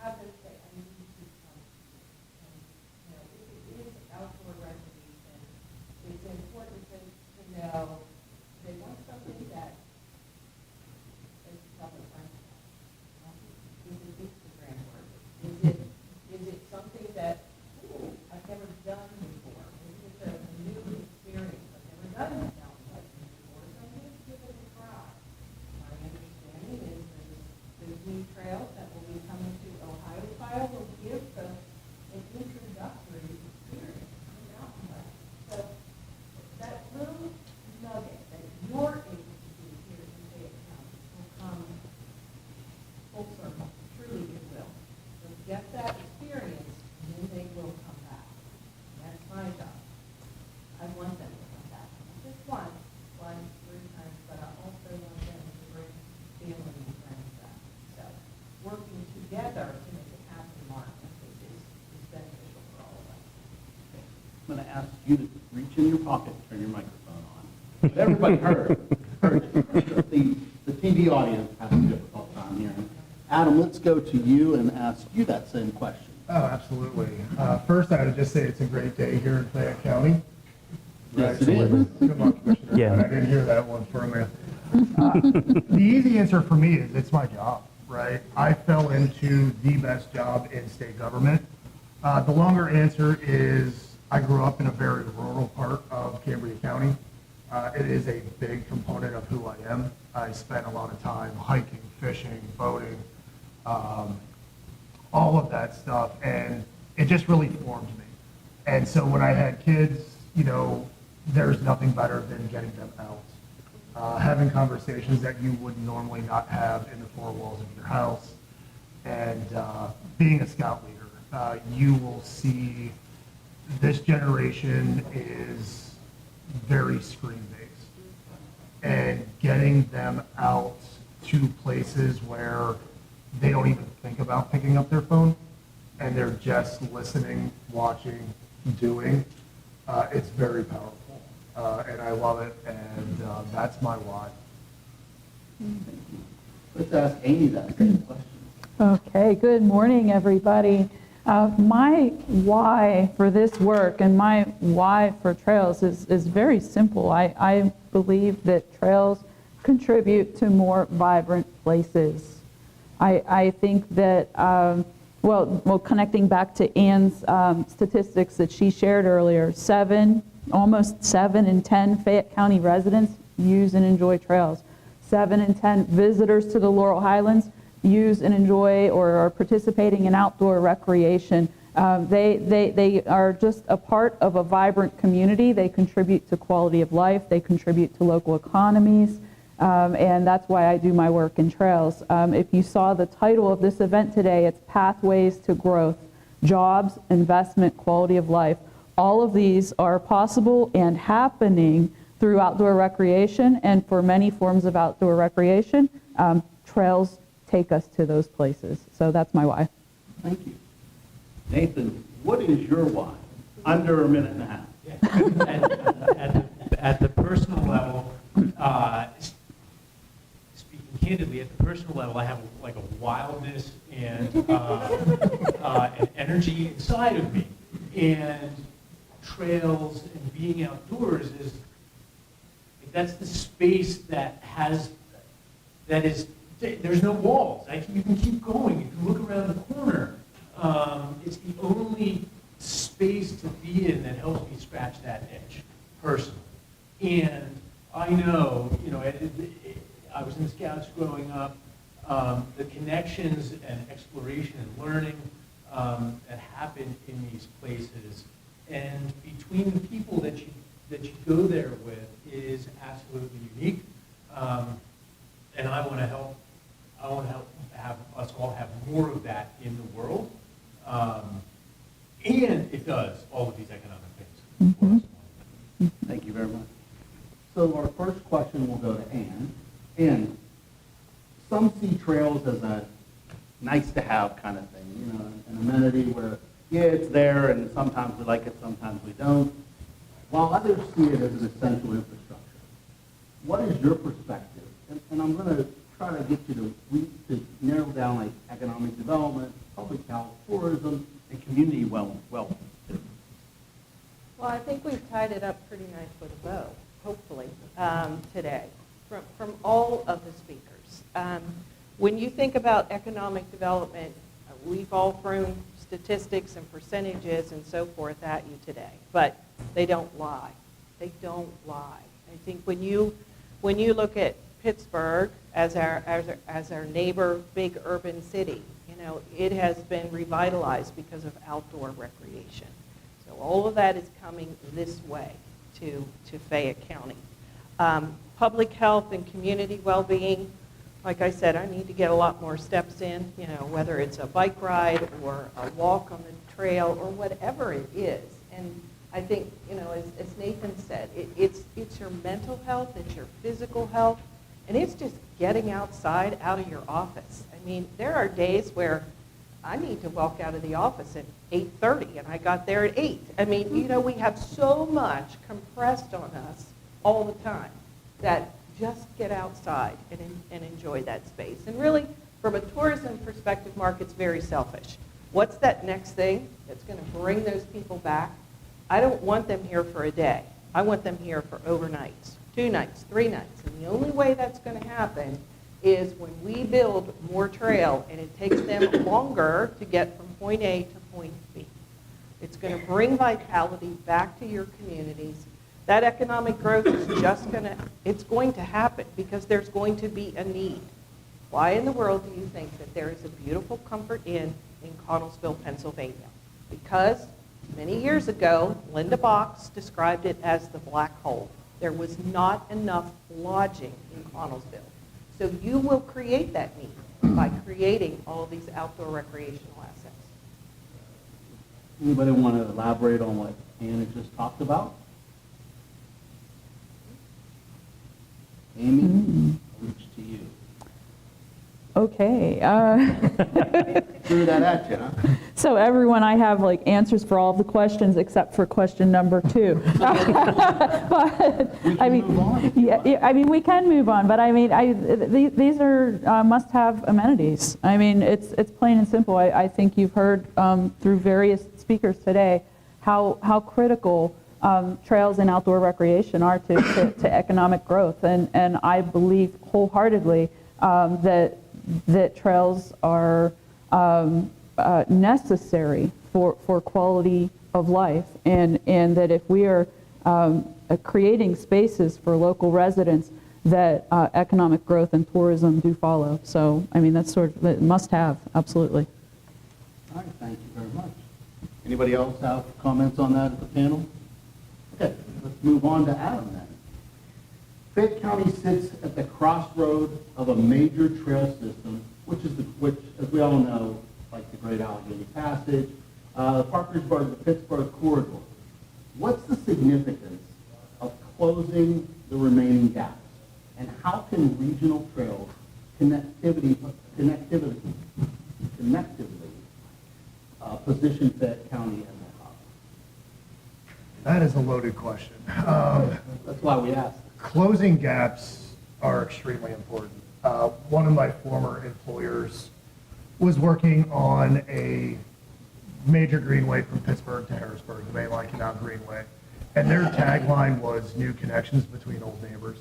have them say, I need to come to you. And, you know, if it is outdoor recreation, it's important to know they want something that is self-explanatory. Is it Instagram worthy? Is it something that I've never done before? Maybe it's a new experience. I've never done a mountain biking before, so I'm going to give it a try. My understanding is the new trails that will be coming to Ohiopyle will give an introductory experience to mountain biking. So that little nugget that you're able to do here in Fayette County will come full circle. Truly it will. They'll get that experience, and then they will come back. That's my job. I want them to come back. Not just once, 3 times, but I also want them to bring family and friends back. So working together to make it happen, Mark, I think is beneficial for all of us. I'm going to ask you to reach in your pocket and turn your microphone on. But everybody heard you. The TV audience has a difficult time hearing. Adam, let's go to you and ask you that same question. Oh, absolutely. First, I would just say it's a great day here in Fayette County. Yes, it is. Come on, Commissioner. Yeah. I didn't hear that one for a minute. The easy answer for me is it's my job, right? I fell into the best job in state government. The longer answer is I grew up in a very rural part of Cambria County. It is a big component of who I am. I spent a lot of time hiking, fishing, boating, all of that stuff, and it just really formed me. And so when I had kids, you know, there's nothing better than getting them out, having conversations that you would normally not have in the four walls of your house, and being a scout leader. You will see this generation is very screen-based, and getting them out to places where they don't even think about picking up their phone, and they're just listening, watching, doing. It's very powerful, and I love it, and that's my why. Let's ask Amy that same question. Okay, good morning, everybody. My why for this work and my why for trails is very simple. I believe that trails contribute to more vibrant places. I think that, well, connecting back to Ann's statistics that she shared earlier, almost 7 in 10 Fayette County residents use and enjoy trails. 7 in 10 visitors to the Laurel Highlands use and enjoy or are participating in outdoor recreation. They are just a part of a vibrant community. They contribute to quality of life. They contribute to local economies. And that's why I do my work in trails. If you saw the title of this event today, it's Pathways to Growth, Jobs, Investment, Quality of Life. All of these are possible and happening through outdoor recreation, and for many forms of outdoor recreation, trails take us to those places. So that's my why. Thank you. Nathan, what is your why? Under a minute and a half. At the personal level, speaking candidly, at the personal level, I have like a wildness and an energy inside of me. And trails and being outdoors that's the space there's no walls. You can keep going. You can look around the corner. It's the only space to be in that helps me scratch that itch, personally. And I know, I was in Scouts growing up, the connections and exploration and learning that happen in these places, and between the people that you go there with is absolutely unique. And I want to help. I want to help have us all have more of that in the world. And it does all of these economic things. Mm-hmm. Thank you very much. So our first question will go to Ann. Ann, some see trails as a nice to have kind of thing, an amenity where, yeah, it's there and sometimes we like it, sometimes we don't, while others see it as an essential infrastructure. What is your perspective? And I'm going to try to get you to narrow down like economic development, public health, tourism, and community wellness. Well, I think we've tied it up pretty nice with a bow, hopefully, today, from all of the speakers. When you think about economic development, we've all thrown statistics and percentages and so forth at you today, but they don't lie. They don't lie. I think when you look at Pittsburgh as our neighbor big urban city, it has been revitalized because of outdoor recreation. So all of that is coming this way to Fayette County. Public health and community well-being, like I said, I need to get a lot more steps in, whether it's a bike ride or a walk on the trail or whatever it is. And I think, as Nathan said, it's your mental health, it's your physical health, and it's just getting outside, out of your office. I mean, there are days where I need to walk out of the office at 8:30, and I got there at 8. I mean, we have so much compressed on us all the time that just get outside and enjoy that space. And really, from a tourism perspective, Mark, it's very selfish. What's that next thing that's going to bring those people back? I don't want them here for a day. I want them here for overnights, 2 nights, 3 nights. And the only way that's going to happen is when we build more trail and it takes them longer to get from point A to point B. It's going to bring vitality back to your communities. That economic growth is it's going to happen because there's going to be a need. Why in the world do you think that there is a beautiful Comfort Inn in Connellsville, Pennsylvania? Because many years ago, Linda Box described it as the black hole. There was not enough lodging in Connellsville. So you will create that need by creating all of these outdoor recreational assets. Anybody want to elaborate on what Anna just talked about? Amy, reach to you. Okay. Threw that at you, huh? So everyone, I have answers for all of the questions except for question number 2. But We can move on. yeah, we can move on, but these are must-have amenities. It's plain and simple. I think you've heard through various speakers today how critical trails and outdoor recreation are to economic growth. And I believe wholeheartedly that trails are necessary for quality of life, and that if we are creating spaces for local residents, that economic growth and tourism do follow. So, I mean, that's sort of a must-have, absolutely. All right, thank you very much. Anybody else have comments on that at the panel? Okay, let's move on to Adam then. Fayette County sits at the crossroad of a major trail system, which, as we all know, like the Great Allegheny Passage, the Parkersburg, the Pittsburgh corridor. What's the significance of closing the remaining gaps? And how can regional trails connectively position Fayette County as a hub? That is a loaded question. That's why we asked. Closing gaps are extremely important. One of my former employers was working on a major greenway from Pittsburgh to Harrisburg, the Mainline Canal Greenway. And their tagline was new connections between old neighbors.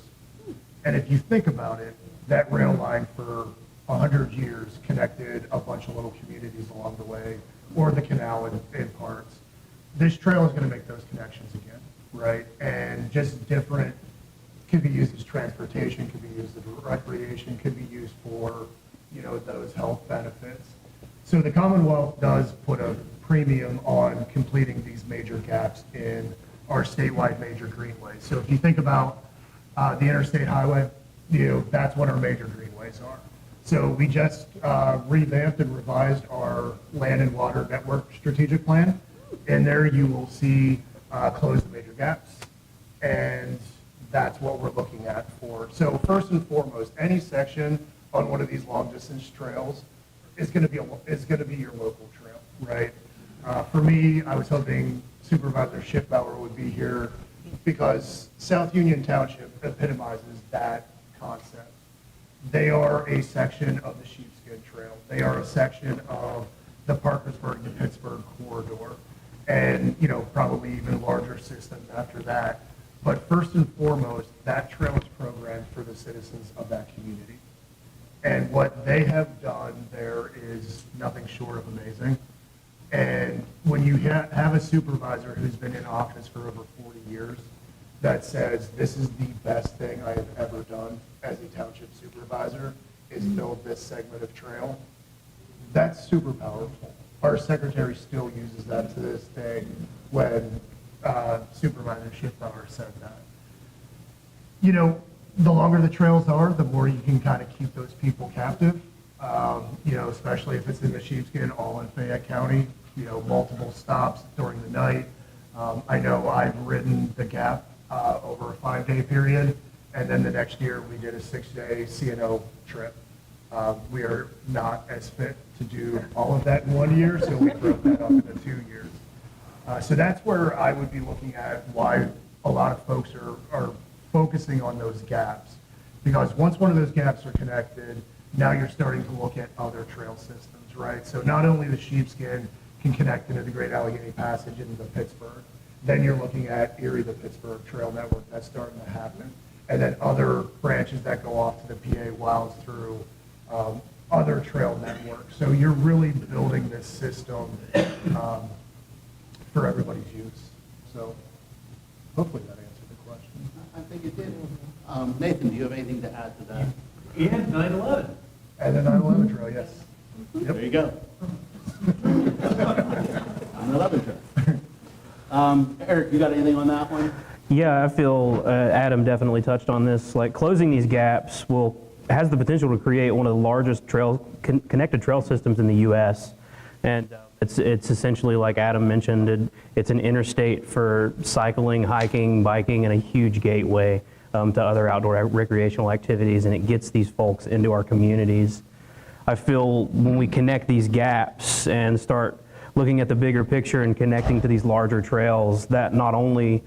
And if you think about it, that rail line for 100 years connected a bunch of little communities along the way, or the canal in parts. This trail is going to make those connections again, right? And just different, could be used as transportation, could be used as recreation, could be used for, those health benefits. So the Commonwealth does put a premium on completing these major gaps in our statewide major greenways. So if you think about the interstate highway, that's what our major greenways are. So we just revamped and revised our land and water network strategic plan. And there you will see close the major gaps. And that's what we're looking at for. So first and foremost, any section on one of these long distance trails is going to be your local trail, right? For me, I was hoping Supervisor Schiffbauer would be here because South Union Township epitomizes that concept. They are a section of the Sheepskin Trail. They are a section of the Parkersburg to Pittsburgh corridor, and probably even larger systems after that. But first and foremost, that trail is programmed for the citizens of that community. And what they have done there is nothing short of amazing. And when you have a supervisor who's been in office for over 40 years that says, this is the best thing I have ever done as a township supervisor, is build this segment of trail, that's super powerful. Our secretary still uses that to this day when Supervisor Schiffbauer said that. The longer the trails are, the more you can kind of keep those people captive, especially if it's in the Sheepskin, all in Fayette County, multiple stops during the night. I know I've ridden the Gap over a 5-day period, and then the next year we did a 6-day CNO trip. We are not as fit to do all of that in 1 year, so we broke that up into 2 years. So that's where I would be looking at why a lot of folks are focusing on those gaps. Because once one of those gaps are connected, now you're starting to look at other trail systems, right? So not only the Sheepskin can connect into the Great Allegheny Passage into Pittsburgh, then you're looking at Erie to Pittsburgh Trail Network. That's starting to happen. And then other branches that go off to the PA Wilds through other trail networks. So you're really building this system for everybody's use. So hopefully that answered the question. I think it did. Nathan, do you have anything to add to that? And 9/11. And the 9/11 trail, yes. There you go. 9/11 trail. Eric, you got anything on that one? Yeah, I feel Adam definitely touched on this. Like closing these gaps has the potential to create one of the largest connected trail systems in the U.S. And it's essentially, like Adam mentioned, it's an interstate for cycling, hiking, biking, and a huge gateway to other outdoor recreational activities, and it gets these folks into our communities. I feel when we connect these gaps and start looking at the bigger picture and connecting to these larger trails, that not only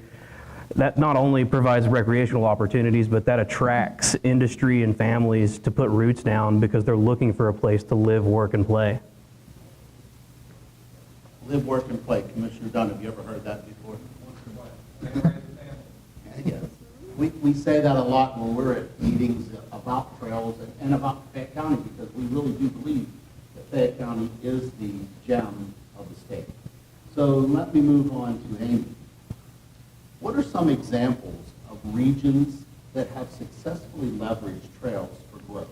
provides recreational opportunities, but that attracts industry and families to put roots down because they're looking for a place to live, work, and play. Live, work, and play. Commissioner Dunn, have you ever heard that before? We say that a lot when we're at meetings about trails and about Fayette County, because we really do believe that Fayette County is the gem of the state. So let me move on to Amy. What are some examples of regions that have successfully leveraged trails for growth?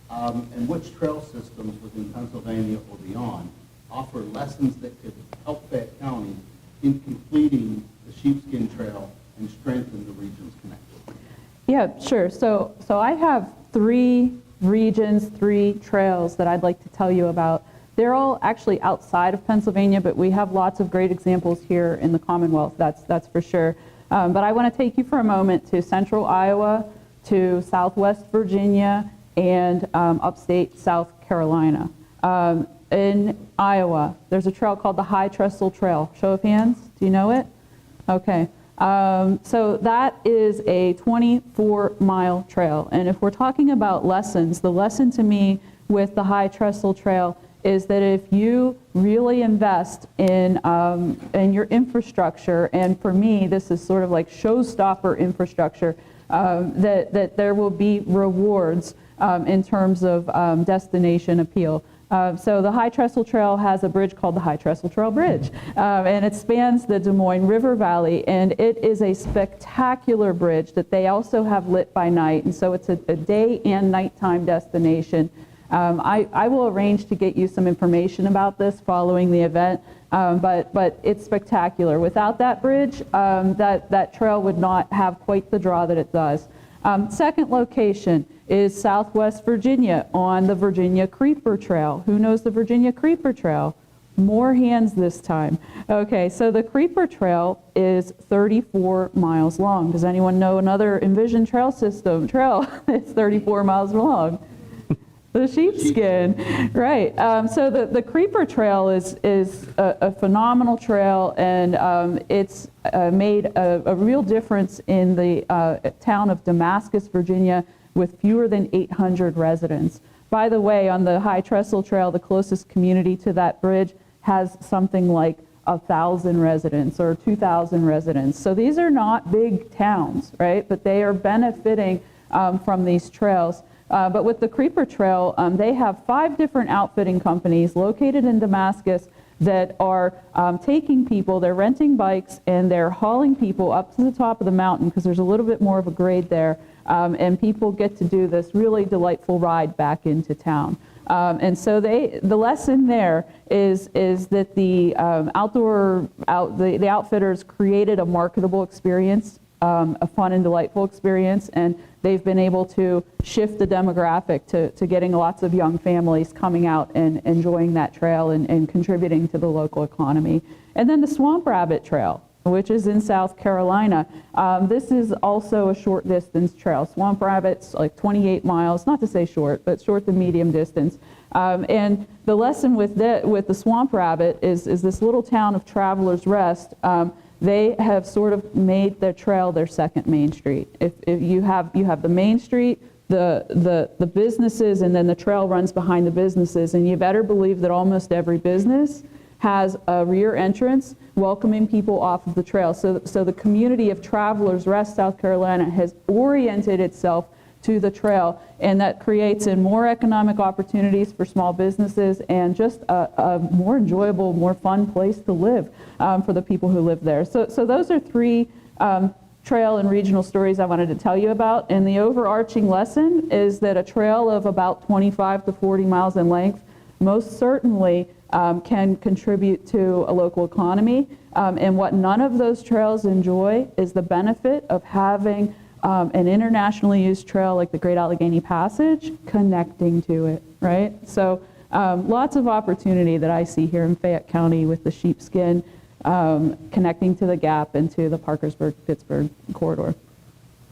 And which trail systems within Pennsylvania or beyond offer lessons that could help Fayette County in completing the Sheepskin Trail and strengthen the region's connection? Yeah, sure. So I have 3 regions, 3 trails that I'd like to tell you about. They're all actually outside of Pennsylvania, but we have lots of great examples here in the Commonwealth, that's for sure. But I want to take you for a moment to central Iowa, to southwest Virginia, and upstate South Carolina. In Iowa, there's a trail called the High Trestle Trail. Show of hands, do you know it? Okay. So that is a 24-mile trail. And if we're talking about lessons, the lesson to me with the High Trestle Trail is that if you really invest in your infrastructure, and for me, this is sort of like showstopper infrastructure, that there will be rewards in terms of destination appeal. So the High Trestle Trail has a bridge called the High Trestle Trail Bridge, and it spans the Des Moines River Valley, and it is a spectacular bridge that they also have lit by night, and so it's a day and nighttime destination. I will arrange to get you some information about this following the event, but it's spectacular. Without that bridge, that trail would not have quite the draw that it does. Second location is Southwest Virginia on the Virginia Creeper Trail. Who knows the Virginia Creeper Trail? More hands this time. Okay, so the Creeper Trail is 34 miles long. Does anyone know another Envision trail that's 34 miles long? The Sheepskin, right. So the Creeper Trail is a phenomenal trail, and it's made a real difference in the town of Damascus, Virginia, with fewer than 800 residents. By the way, on the High Trestle Trail, the closest community to that bridge has something like 1,000 residents or 2,000 residents. So these are not big towns, right? But they are benefiting from these trails. But with the Creeper Trail, they have 5 different outfitting companies located in Damascus that are taking people, they're renting bikes, and they're hauling people up to the top of the mountain because there's a little bit more of a grade there, and people get to do this really delightful ride back into town. And so the lesson there is that the the outfitters created a marketable experience, a fun and delightful experience, and they've been able to shift the demographic to getting lots of young families coming out and enjoying that trail and contributing to the local economy. And then the Swamp Rabbit Trail, which is in South Carolina. This is also a short distance trail. Swamp Rabbit's like 28 miles, not to say short, but short to medium distance. And the lesson with the Swamp Rabbit is this little town of Travelers Rest. They have sort of made their trail their second Main Street. If you have the Main Street, the businesses, and then the trail runs behind the businesses, and you better believe that almost every business has a rear entrance welcoming people off of the trail. So the community of Travelers Rest, South Carolina, has oriented itself to the trail, and that creates more economic opportunities for small businesses and just a more enjoyable, more fun place to live for the people who live there. So those are 3 trail and regional stories I wanted to tell you about, and the overarching lesson is that a trail of about 25 to 40 miles in length most certainly can contribute to a local economy, and what none of those trails enjoy is the benefit of having an internationally used trail like the Great Allegheny Passage connecting to it, right? So lots of opportunity that I see here in Fayette County with the Sheepskin connecting to the Gap and to the Parkersburg-Pittsburgh corridor.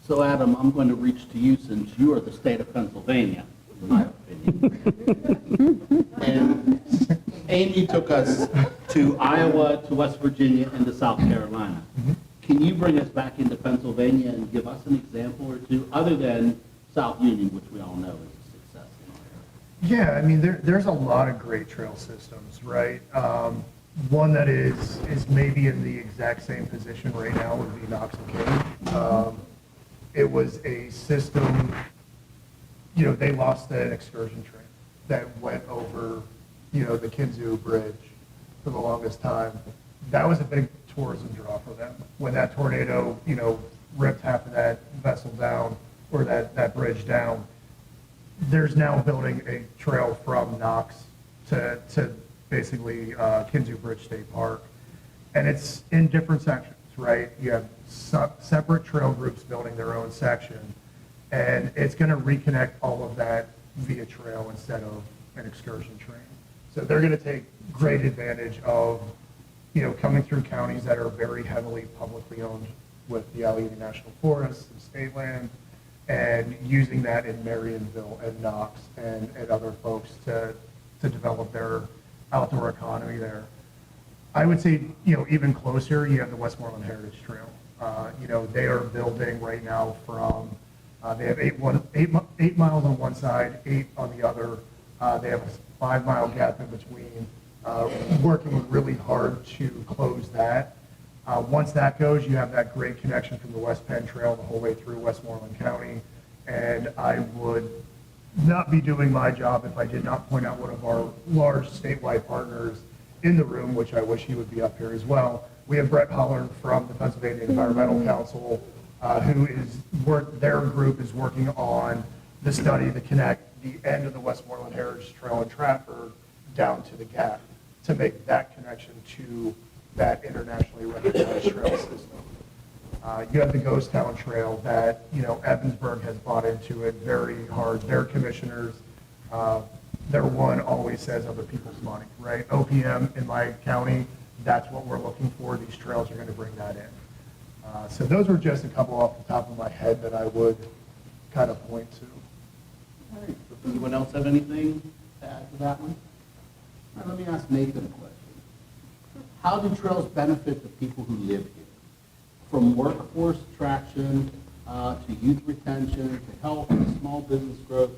So Adam, I'm going to reach to you since you are the state of Pennsylvania, in my opinion. And Amy took us to Iowa, to West Virginia, and to South Carolina. Can you bring us back into Pennsylvania and give us an example or two, other than South Union, which we all know is a success in our area? Yeah, I mean, there's a lot of great trail systems, right? One that is maybe in the exact same position right now would be Knox and King. It was a system, they lost an excursion train that went over, the Kinzu Bridge for the longest time. That was a big tourism draw for them. When that tornado, ripped half of that vessel down, or that bridge down, there's now building a trail from Knox to basically Kinzu Bridge State Park. And it's in different sections, right? You have separate trail groups building their own section, and it's going to reconnect all of that via trail instead of an excursion train. So they're going to take great advantage of, coming through counties that are very heavily publicly owned with the Allegheny National Forest and state land, and using that in Marionville and Knox and other folks to develop their outdoor economy there. I would say, even closer, you have the Westmoreland Heritage Trail. They are building right now from, they have 8 miles on one side, 8 on the other. They have a 5-mile gap in between, working really hard to close that. Once that goes, you have that great connection from the West Penn Trail the whole way through Westmoreland County. And I would not be doing my job if I did not point out one of our large statewide partners in the room, which I wish he would be up here as well. We have Brett Hollard from the Pennsylvania Environmental Council, their group is working on the study to connect the end of the Westmoreland Heritage Trail in Stratford down to the Gap to make that connection to that internationally recognized trail system. You have the Ghost Town Trail that, Evansburg has bought into it very hard. Their commissioners, their one always says other people's money, right? OPM in my county, that's what we're looking for. These trails are going to bring that in. So those were just a couple off the top of my head that I would kind of point to. All right, does anyone else have anything to add to that one? All right, let me ask Nathan a question. How do trails benefit the people who live here? From workforce attraction to youth retention to health and small business growth,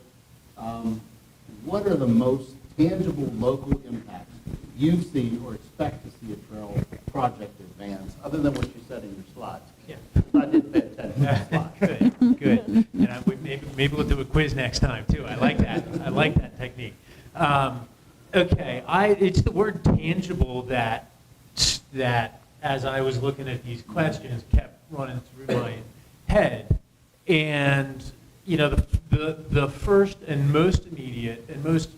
what are the most tangible local impacts you've seen or expect to see a trail project advance, other than what you said in your slides? Yeah. I did pay attention to the slides. Good. And maybe we'll do a quiz next time, too. I like that. I like that technique. Okay, it's the word tangible that as I was looking at these questions kept running through my head. And, the first and most immediate and most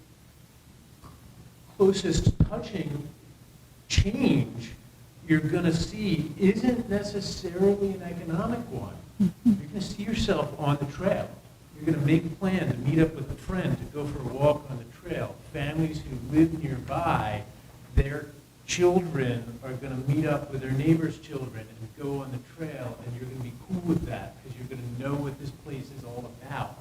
closest touching change you're going to see isn't necessarily an economic one. You're going to see yourself on the trail. You're going to make a plan to meet up with a friend to go for a walk on the trail. Families who live nearby, their children are going to meet up with their neighbors' children and go on the trail, and you're going to be cool with that because you're going to know what this place is all about.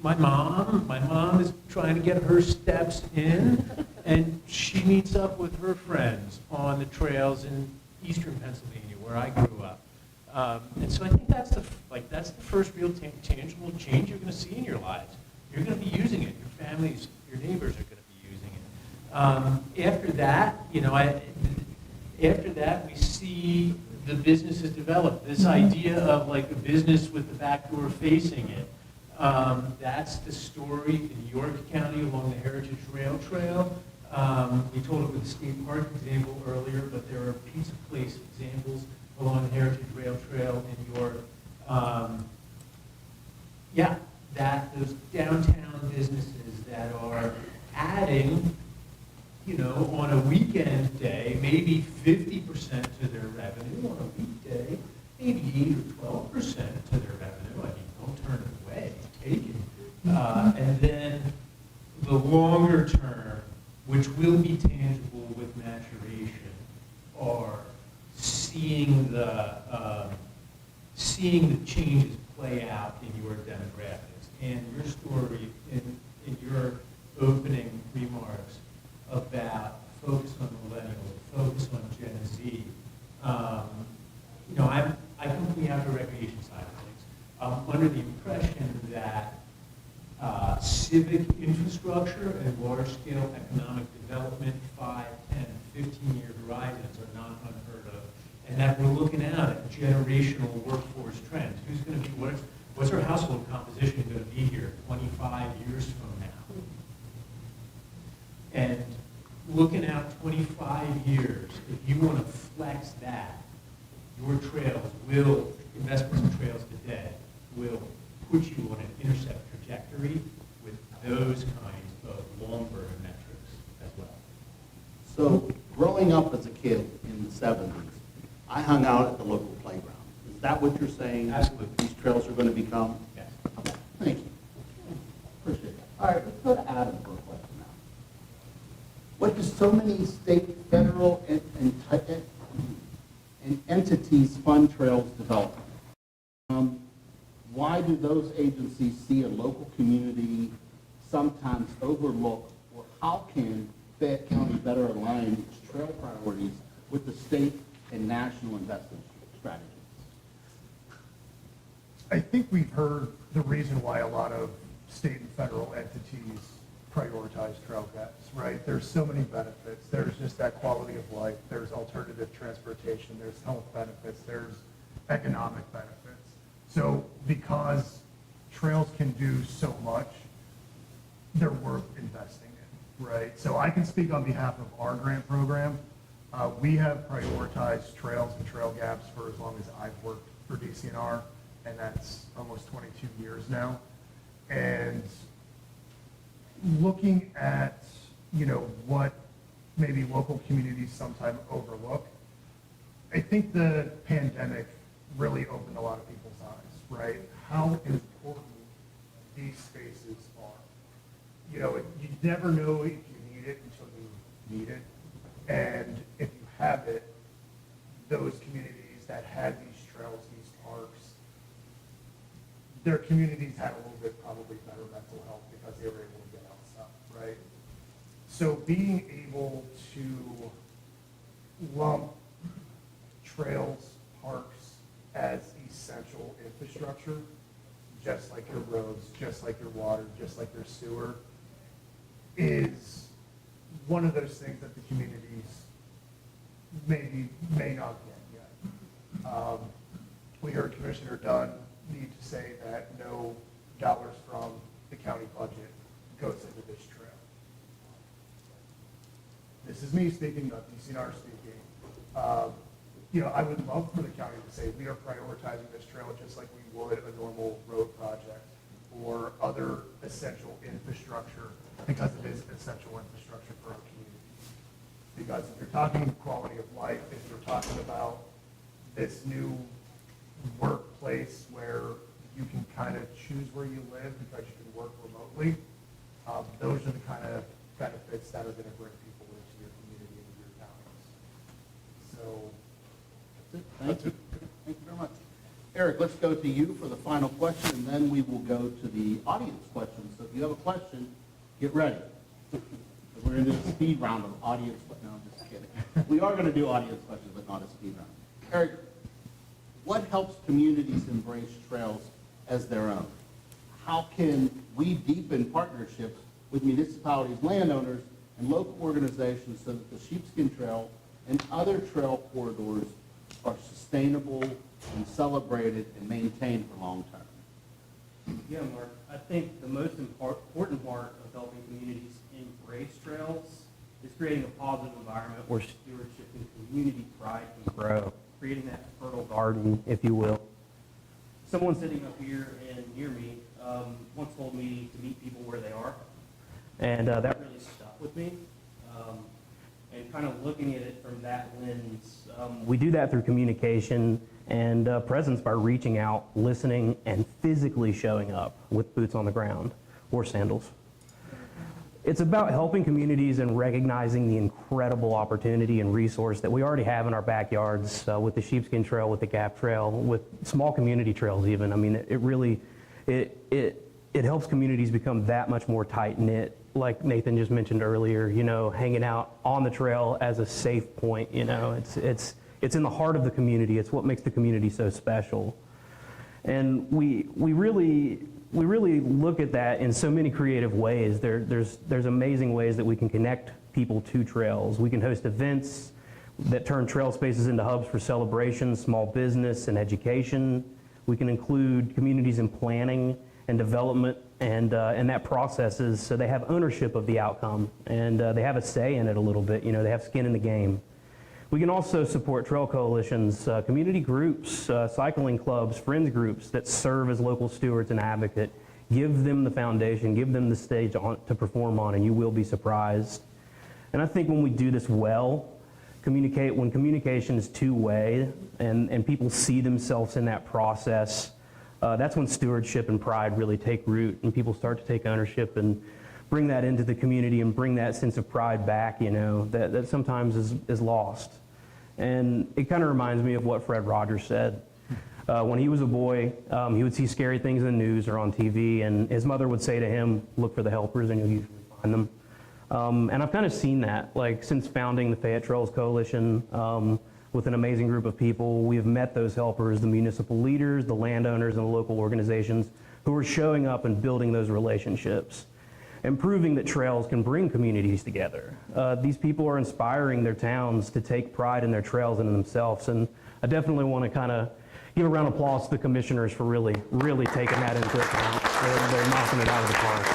Like my mom is trying to get her steps in, and she meets up with her friends on the trails in eastern Pennsylvania, where I grew up. And so I think that's the first real tangible change you're going to see in your lives. You're going to be using it. Your families, your neighbors are going to be using it. After that, we see the businesses develop. This idea of like a business with the back door facing it. That's the story in York County along the Heritage Rail Trail. We told it with the State Park example earlier, but there are pizza place examples along the Heritage Rail Trail in York. Those downtown businesses that are adding, on a weekend day, maybe 50% to their revenue. On a weekday, maybe 8 or 12% to their revenue. I mean, don't turn it away, take it. And then the longer term, which will be tangible with maturation, are seeing the changes play out in your demographics. And your story in your opening remarks about focus on millennials, focus on Gen Z. I come from the outdoor recreation side of things. I'm under the impression that civic infrastructure and large-scale economic development, 5, 10, 15-year horizons are not unheard of. and that we're looking out at generational workforce trends. Who's going to be, what's our household composition going to be here 25 years from now? And looking out 25 years, if you want to flex that, your trails will, investments in trails today, will put you on an intercept trajectory with those kinds of long-burn metrics as well. So growing up as a kid in the 70s, I hung out at the local playground. Is that what you're saying? Absolutely. These trails are going to become? Yes. Okay, thank you. Appreciate that. All right, let's go to Adam for a question now. What do so many state, federal, and entities fund trails development? Why do those agencies see a local community sometimes overlook, or how can Fayette County better align its trail priorities with the state and national investment strategies? I think we've heard the reason why a lot of state and federal entities prioritize trail gaps, right? There's so many benefits. There's just that quality of life. There's alternative transportation. There's health benefits. There's economic benefits. So because trails can do so much, they're worth investing in, right? So I can speak on behalf of our grant program. We have prioritized trails and trail gaps for as long as I've worked for DCNR, and that's almost 22 years now. And looking at, what maybe local communities sometimes overlook, I think the pandemic really opened a lot of people's eyes, right? How important these spaces are. You never know if you need it until you need it. And if you have it, those communities that had these trails, these parks, their communities had a little bit probably better mental health because they were able to get outside, right? So being able to lump trails, parks as essential infrastructure, just like your roads, just like your water, just like your sewer, is one of those things that the communities may not get yet. We heard Commissioner Dunn need to say that no dollars from the county budget goes into this trail. This is me speaking, not DCNR speaking. I would love for the county to say we are prioritizing this trail just like we would a normal road project or other essential infrastructure, because it is essential infrastructure for our communities. Because if you're talking quality of life, if you're talking about this new workplace where you can kind of choose where you live because you can work remotely, those are the kind of benefits that are going to bring people into your community and your counties. So Thank you. Thank you very much. Eric, let's go to you for the final question, and then we will go to the audience questions. So if you have a question, get ready. We're going to do a speed round of audience, but no, I'm just kidding. We are going to do audience questions, but not a speed round. Eric, what helps communities embrace trails as their own? How can we deepen partnerships with municipalities, landowners, and local organizations so that the Sheepskin Trail and other trail corridors are sustainable and celebrated and maintained for long term? Yeah, Mark, I think the most important part of helping communities embrace trails is creating a positive environment where stewardship and community pride can grow, creating that fertile garden, if you will. Someone sitting up here and near me once told me to meet people where they are, and that really stuck with me. And kind of looking at it from that lens, we do that through communication and presence by reaching out, listening, and physically showing up with boots on the ground or sandals. It's about helping communities and recognizing the incredible opportunity and resource that we already have in our backyards with the Sheepskin Trail, with the Gap Trail, with small community trails even. I mean, it really, it helps communities become that much more tight-knit. Like Nathan just mentioned earlier, hanging out on the trail as a safe point, it's in the heart of the community. It's what makes the community so special. And we really look at that in so many creative ways. There's amazing ways that we can connect people to trails. We can host events that turn trail spaces into hubs for celebration, small business, and education. We can include communities in planning and development, and that process is so they have ownership of the outcome, and they have a say in it a little bit. You know, they have skin in the game. We can also support trail coalitions, community groups, cycling clubs, friends groups that serve as local stewards and advocate. Give them the foundation, give them the stage to perform on, and you will be surprised. And I think when we do this well, when communication is two-way and people see themselves in that process, that's when stewardship and pride really take root, and people start to take ownership and bring that into the community and bring that sense of pride back, you know, that sometimes is lost. And it kind of reminds me of what Fred Rogers said. When he was a boy, he would see scary things in the news or on TV, and his mother would say to him, look for the helpers, and you'll usually find them. And I've kind of seen that, like since founding the Fayette Trails Coalition, with an amazing group of people. We have met those helpers, the municipal leaders, the landowners, and the local organizations who are showing up and building those relationships and proving that trails can bring communities together. These people are inspiring their towns to take pride in their trails and in themselves. And I definitely want to kind of give a round of applause to the commissioners for really taking that into account. They're knocking it out of the park.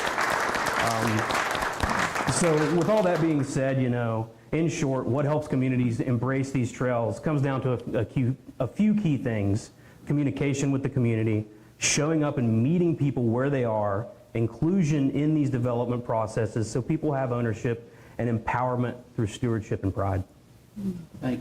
So with all that being said, you know, in short, what helps communities embrace these trails comes down to a few key things: communication with the community, showing up and meeting people where they are, inclusion in these development processes so people have ownership, and empowerment through stewardship and pride. Thank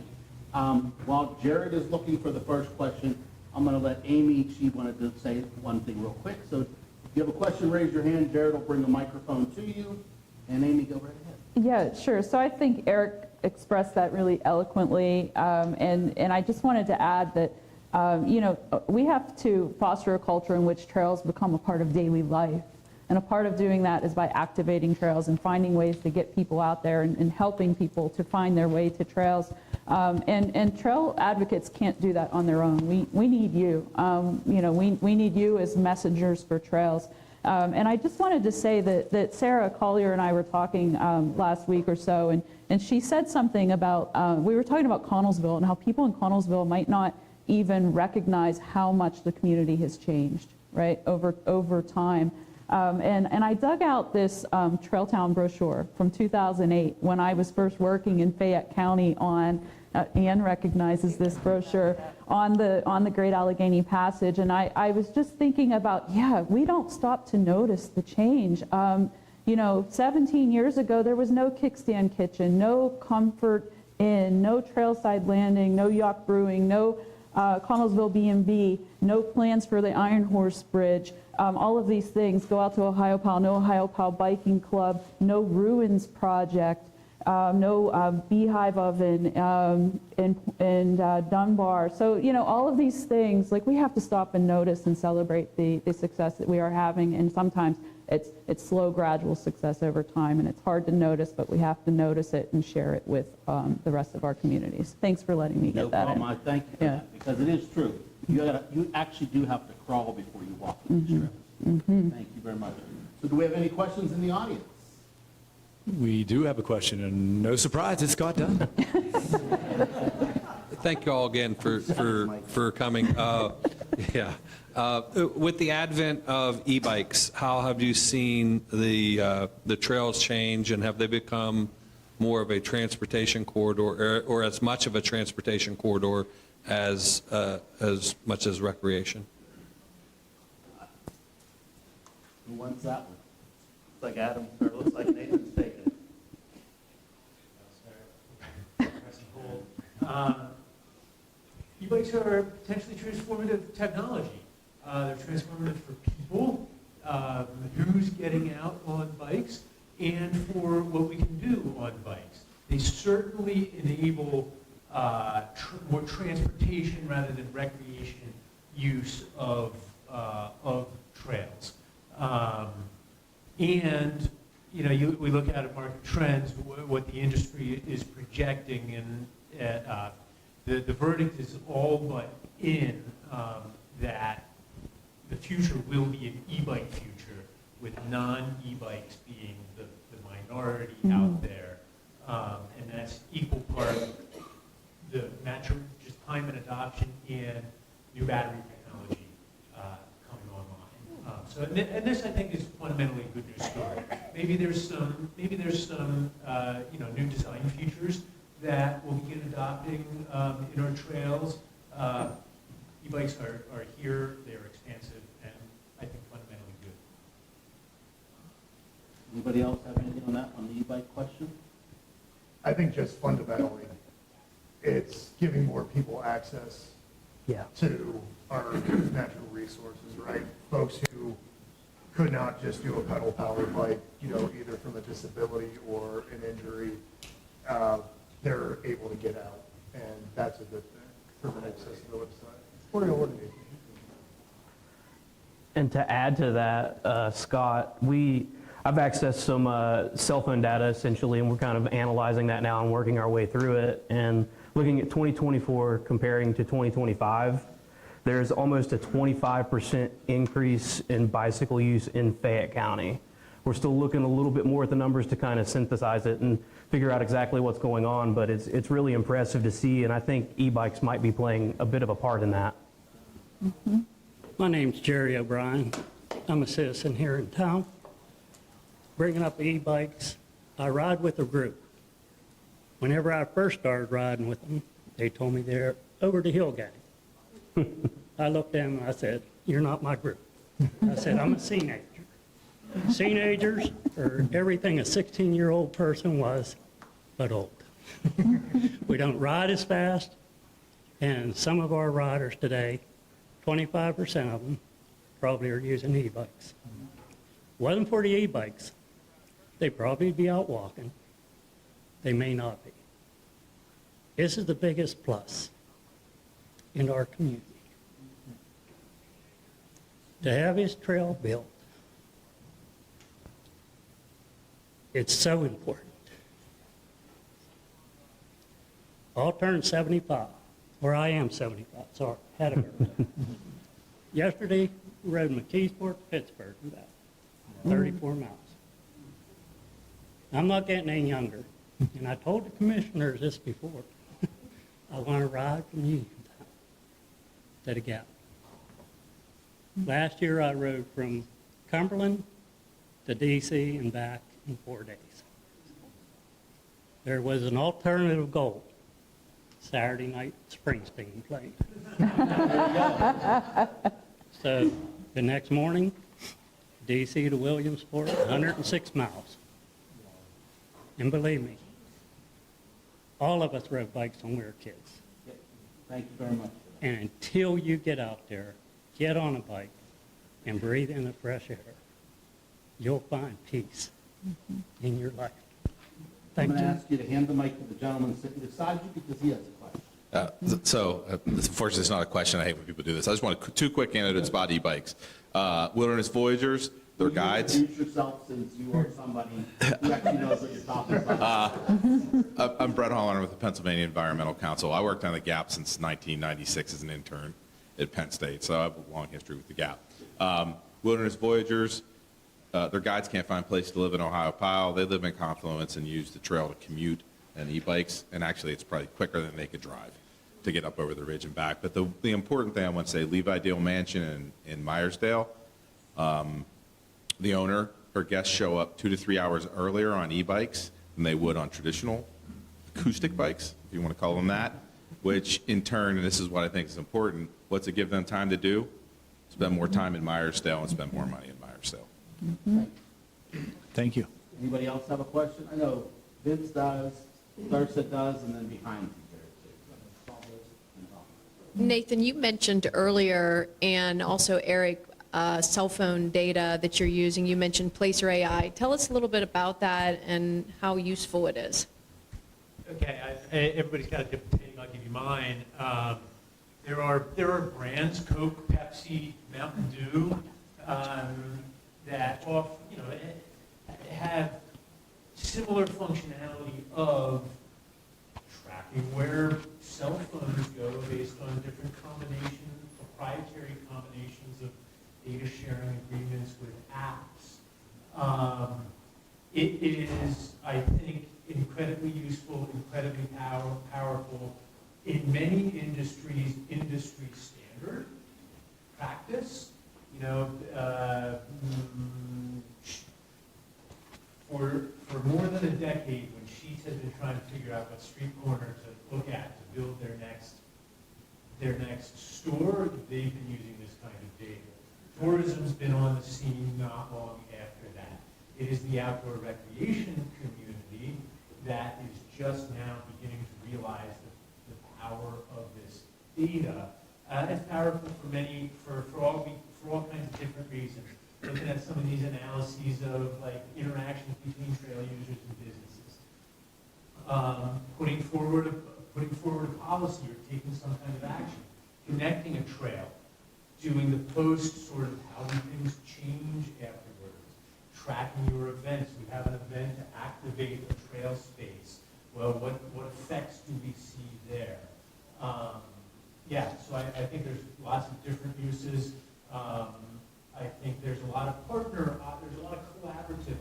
you. While Jared is looking for the first question, I'm going to let Amy, she wanted to say one thing real quick. So if you have a question, raise your hand. Jared will bring a microphone to you. And Amy, go right ahead. Yeah, sure. So I think Eric expressed that really eloquently. And I just wanted to add that, you know, we have to foster a culture in which trails become a part of daily life. And a part of doing that is by activating trails and finding ways to get people out there and helping people to find their way to trails. And trail advocates can't do that on their own. We need you. You know, we need you as messengers for trails. And I just wanted to say that Sarah Collier and I were talking last week or so, and she said something about, we were talking about Connellsville and how people in Connellsville might not even recognize how much the community has changed, right, over time. And I dug out this Trail Town brochure from 2008 when I was first working in Fayette County on, Ann recognizes this brochure, on the Great Allegheny Passage. And I was just thinking about, yeah, we don't stop to notice the change. You know, 17 years ago, there was no kickstand kitchen, no Comfort Inn, no Trailside Landing, no Yacht Brewing, no Connellsville B&B, no plans for the Iron Horse Bridge. All of these things, go out to Ohiopyle, no Ohiopyle Biking Club, no Ruins Project, no Beehive Oven in Dunbar. So, you know, all of these things, like, we have to stop and notice and celebrate the success that we are having. And sometimes it's slow, gradual success over time, and it's hard to notice, but we have to notice it and share it with the rest of our communities. Thanks for letting me get that in. No problem. I thank you for that, because it is true. You actually do have to crawl before you walk in these trails. Thank you very much. So do we have any questions in the audience? We do have a question, and no surprise, it's Scott Dunn. Thank you all again for coming. Yeah. With the advent of e-bikes, how have you seen the trails change, and have they become more of a transportation corridor, or as much of a transportation corridor as much as recreation? Who wants that one? Looks like Adam, or looks like Nathan's taking it. E-bikes are potentially transformative technology. They're transformative for people, who's getting out on bikes, and for what we can do on bikes. They certainly enable more transportation rather than recreation use of trails. And, you know, we look at market trends, what the industry is projecting, and the verdict is all but in that the future will be an e-bike future, with non-e-bikes being the minority out there. And that's equal part the just time and adoption in new battery technology coming online. And this, I think, is fundamentally a good news story. Maybe there's some new design features that we'll begin adopting in our trails. E-bikes are here, they're expansive, and I think fundamentally good. Anybody else have anything on that, on the e-bike question? I think just fundamentally, it's giving more people access Yeah. to our natural resources, right? Folks who could not just do a pedal powered bike, either from a disability or an injury, they're able to get out, and that's a good thing from an accessibility side. And to add to that, Scott, I've accessed some cell phone data essentially, and we're kind of analyzing that now and working our way through it. And looking at 2024 comparing to 2025, there's almost a 25% increase in bicycle use in Fayette County. We're still looking a little bit more at the numbers to kind of synthesize it and figure out exactly what's going on, but it's really impressive to see, and I think e-bikes might be playing a bit of a part in that. My name's Jerry O'Brien. I'm a citizen here in town. Bringing up e-bikes, I ride with a group. Whenever I first started riding with them, they told me they're over the hill gang. I looked at them and I said, "You're not my group." I said, "I'm a teenager." Teenagers are everything a 16-year-old person was, but old. We don't ride as fast, and some of our riders today, 25% of them probably are using e-bikes. Wasn't for the e-bikes, they'd probably be out walking. They may not be. This is the biggest plus in our community. To have this trail built, it's so important. I'll turn 75, or I am 75, sorry, had a birthday. Yesterday, rode McKeesport to Pittsburgh, about 34 miles. I'm not getting any younger, and I told the commissioners this before. I want to ride from Uniontown to the Gap. Last year, I rode from Cumberland to DC and back in 4 days. There was an alternative goal. Saturday night, Springsteen played. So the next morning, DC to Williamsport, 106 miles. And believe me, all of us rode bikes when we were kids. Thank you very much. And until you get out there, get on a bike, and breathe in the fresh air, you'll find peace in your life. I'm Thank going to you. ask you to hand the mic to the gentleman sitting beside you because he has a question. Unfortunately, it's not a question. I hate when people do this. I just want two quick anecdotes about e-bikes. Wilderness Voyagers, they're guides. Introduce yourself since you are somebody who actually knows what you're talking about. I'm Brett Hollander with the Pennsylvania Environmental Council. I worked on the GAP since 1996 as an intern at Penn State, so I have a long history with the GAP. Wilderness Voyagers, their guides can't find a place to live in Ohio. They live in Confluence and use the trail to commute and e-bikes, and actually it's probably quicker than they could drive to get up over the ridge and back. But the important thing I want to say, Levi Dale Mansion in Myersdale, the owner, her guests show up 2 to 3 hours earlier on e-bikes than they would on traditional acoustic bikes, if you want to call them that, which in turn, and this is what I think is important, what's it give them time to do? Spend more time in Myersdale and spend more money in Myersdale. Thank you. Anybody else have a question? I know Vince does, Thursa does, and then behind you there too. Nathan, you mentioned earlier, and also Eric, cell phone data that you're using. You mentioned Placer AI. Tell us a little bit about that and how useful it is. Okay, everybody's got a different take. I'll give you mine. There are brands, Coke, Pepsi, Mountain Dew, that have similar functionality of tracking where cell phones go based on different combinations, proprietary combinations of data sharing agreements with apps. It is, I think, incredibly useful, incredibly powerful in many industries, industry standard practice. You know, for more than a decade, when Sheetz has been trying to figure out what street corner to look at to build their next store, they've been using this kind of data. Tourism's been on the scene not long after that. It is the outdoor recreation community that is just now beginning to realize the power of this data. It's powerful for all kinds of different reasons. Looking at some of these analyses of like interactions between trail users and businesses, putting forward a policy or taking some kind of action, connecting a trail, doing the post sort of how do things change afterwards, tracking your events. We have an event to activate a trail space. Well, what effects do we see there? Yeah, so I think there's lots of different uses. I think there's a lot of collaborative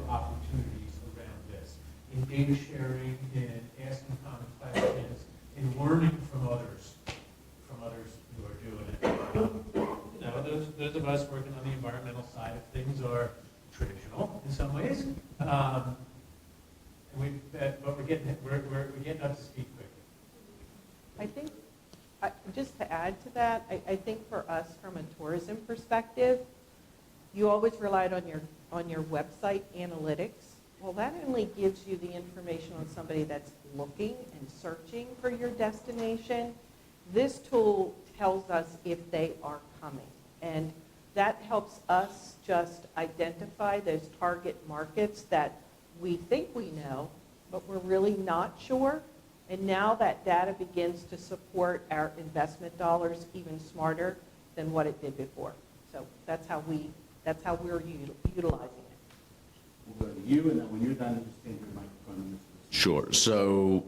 opportunities around this in data sharing, in asking common questions, in learning from others who are doing it. You know, those of us working on the environmental side of things are traditional in some ways, but we're getting up to speed quickly. I think, just to add to that, I think for us from a tourism perspective, you always relied on your website analytics. Well, that only gives you the information on somebody that's looking and searching for your destination. This tool tells us if they are coming. And that helps us just identify those target markets that we think we know, but we're really not sure. And now that data begins to support our investment dollars even smarter than what it did before. So that's how we're utilizing it. We'll go to you, and then when you're done, just stand your microphone. Sure. So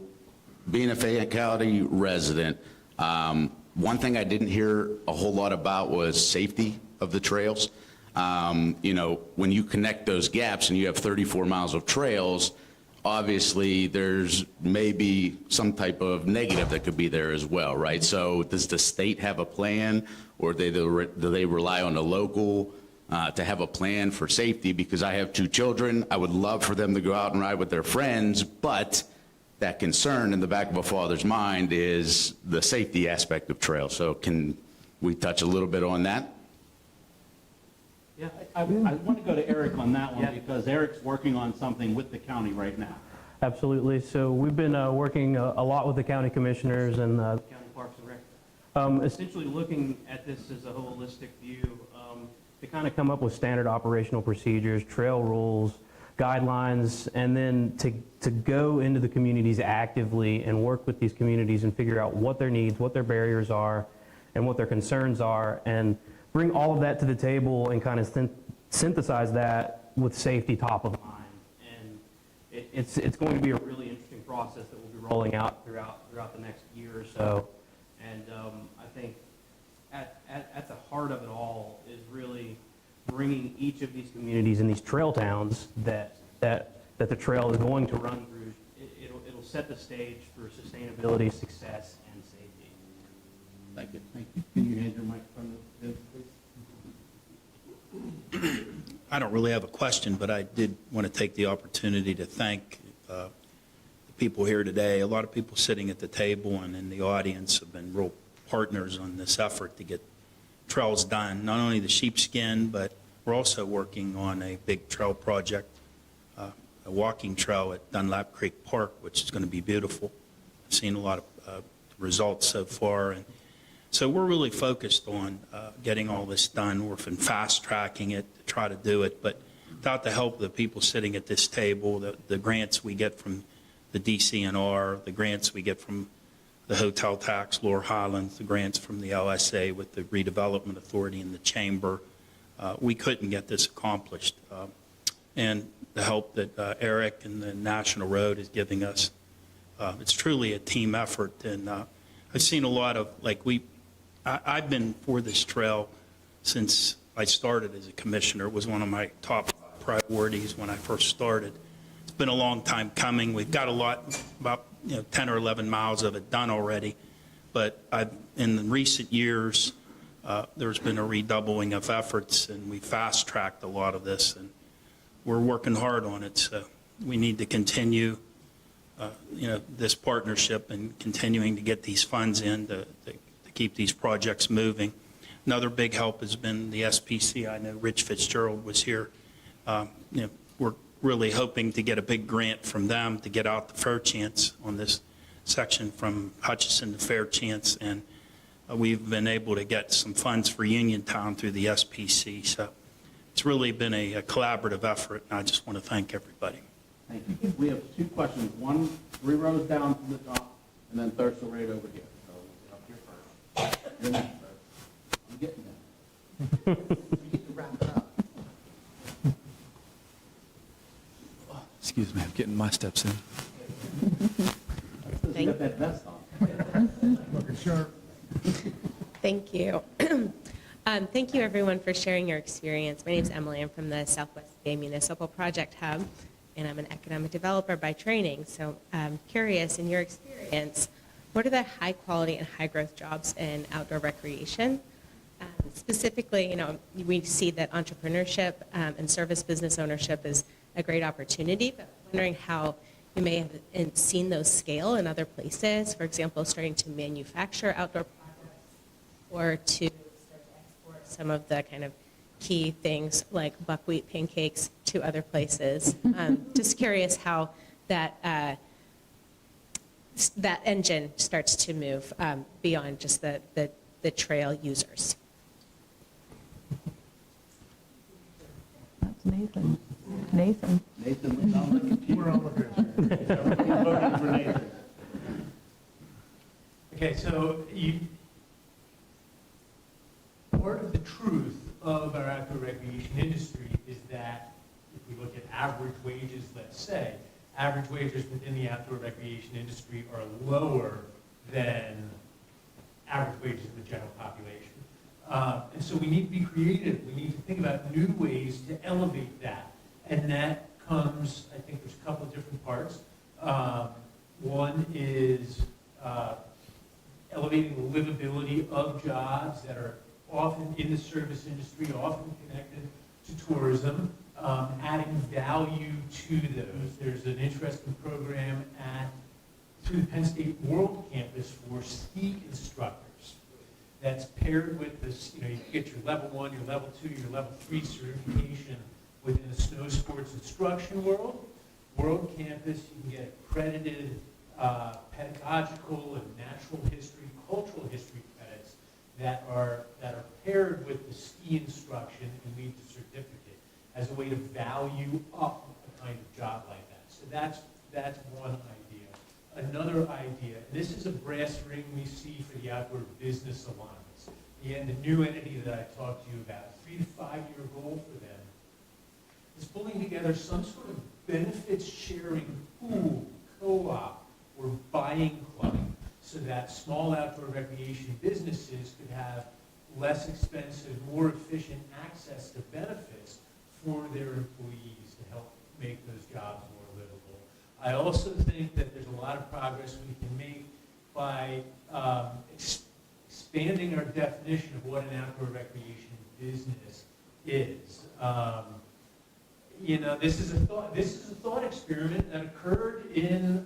being a Fayette County resident, one thing I didn't hear a whole lot about was safety of the trails. You know, when you connect those gaps and you have 34 miles of trails, obviously there's maybe some type of negative that could be there as well, right? So does the state have a plan, or do they rely on the local to have a plan for safety? Because I have 2 children. I would love for them to go out and ride with their friends, but that concern in the back of a father's mind is the safety aspect of trails. So can we touch a little bit on that? Yeah, I want to go to Eric on that one, because Eric's working on something with the county right now. Absolutely. So we've been working a lot with the county commissioners and County Parks and Rec. essentially looking at this as a holistic view to kind of come up with standard operational procedures, trail rules, guidelines, and then to go into the communities actively and work with these communities and figure out what their needs, what their barriers are, and what their concerns are, and bring all of that to the table and kind of synthesize that with safety top of mind. And it's going to be a really interesting process that we'll be rolling out throughout the next year or so. And I think at the heart of it all is really bringing each of these communities and these trail towns that the trail is going to run through. It'll set the stage for sustainability, success, and safety. Thank you. Thank you. Can you hand your microphone to him, please? I don't really have a question, but I did want to take the opportunity to thank the people here today. A lot of people sitting at the table and in the audience have been real partners on this effort to get trails done, not only the sheepskin, but we're also working on a big trail project, a walking trail at Dunlap Creek Park, which is going to be beautiful. I've seen a lot of results so far, and so we're really focused on getting all this done. We've been fast-tracking it to try to do it, but without the help of the people sitting at this table, the grants we get from the DCNR, the grants we get from the hotel tax, Lower Highlands, the grants from the LSA with the Redevelopment Authority and the Chamber, we couldn't get this accomplished. And the help that Eric and the National Road is giving us, it's truly a team effort. And I've seen a lot of, I've been for this trail since I started as a commissioner. It was one of my top priorities when I first started. It's been a long time coming. We've got a lot, about 10 or 11 miles of it done already. But in recent years, there's been a redoubling of efforts, and we fast-tracked a lot of this, and we're working hard on it. So we need to continue, this partnership and continuing to get these funds in to keep these projects moving. Another big help has been the SPC. I know Rich Fitzgerald was here. We're really hoping to get a big grant from them to get out the Fairchance on this section from Hutchinson to Fairchance, and we've been able to get some funds for Uniontown through the SPC. So it's really been a collaborative effort, and I just want to thank everybody. Thank you. We have two questions. One, 3 rows down from the top, and then Thurston right over here. So we'll get up here first. You're next, Thurston. I'm getting there. You get to wrap it up. Excuse me, I'm getting my steps in. You got that vest on. Looking sharp. Thank you. Thank you, everyone, for sharing your experience. My name is Emily. I'm from the Southwest PA Municipal Project Hub, and I'm an economic developer by training. So I'm curious, in your experience, what are the high-quality and high-growth jobs in outdoor recreation? Specifically, we see that entrepreneurship and service business ownership is a great opportunity, but I'm wondering how you may have seen those scale in other places, for example, starting to manufacture outdoor products or to start to export some of the kind of key things like buckwheat pancakes to other places. Just curious how that engine starts to move beyond just the trail users. That's Nathan. Nathan. Nathan, sounds like a cheater. We're all looking. Everybody's voting for Nathan. Okay, so part of the truth of our outdoor recreation industry is that if we look at average wages, let's say, average wages within the outdoor recreation industry are lower than average wages of the general population. And so we need to be creative. We need to think about new ways to elevate that. And that comes, I think there's a couple of different parts. One is elevating the livability of jobs that are often in the service industry, often connected to tourism, adding value to those. There's an interesting program through the Penn State World Campus for ski instructors that's paired with this, you get your level 1, your level 2, your level 3 certification within the snow sports instruction world. World Campus, you can get accredited pedagogical and natural history, cultural history credits that are paired with the ski instruction and lead to certificate as a way to value up a kind of job like that. So that's one idea. Another idea, and this is a brass ring we see for the Outdoor Business Alliance, the new entity that I talked to you about, a 3 to 5 year goal for them is pulling together some sort of benefits sharing pool, co-op, or buying club so that small outdoor recreation businesses could have less expensive, more efficient access to benefits for their employees to help make those jobs more livable. I also think that there's a lot of progress we can make by expanding our definition of what an outdoor recreation business is. This is a thought experiment that occurred in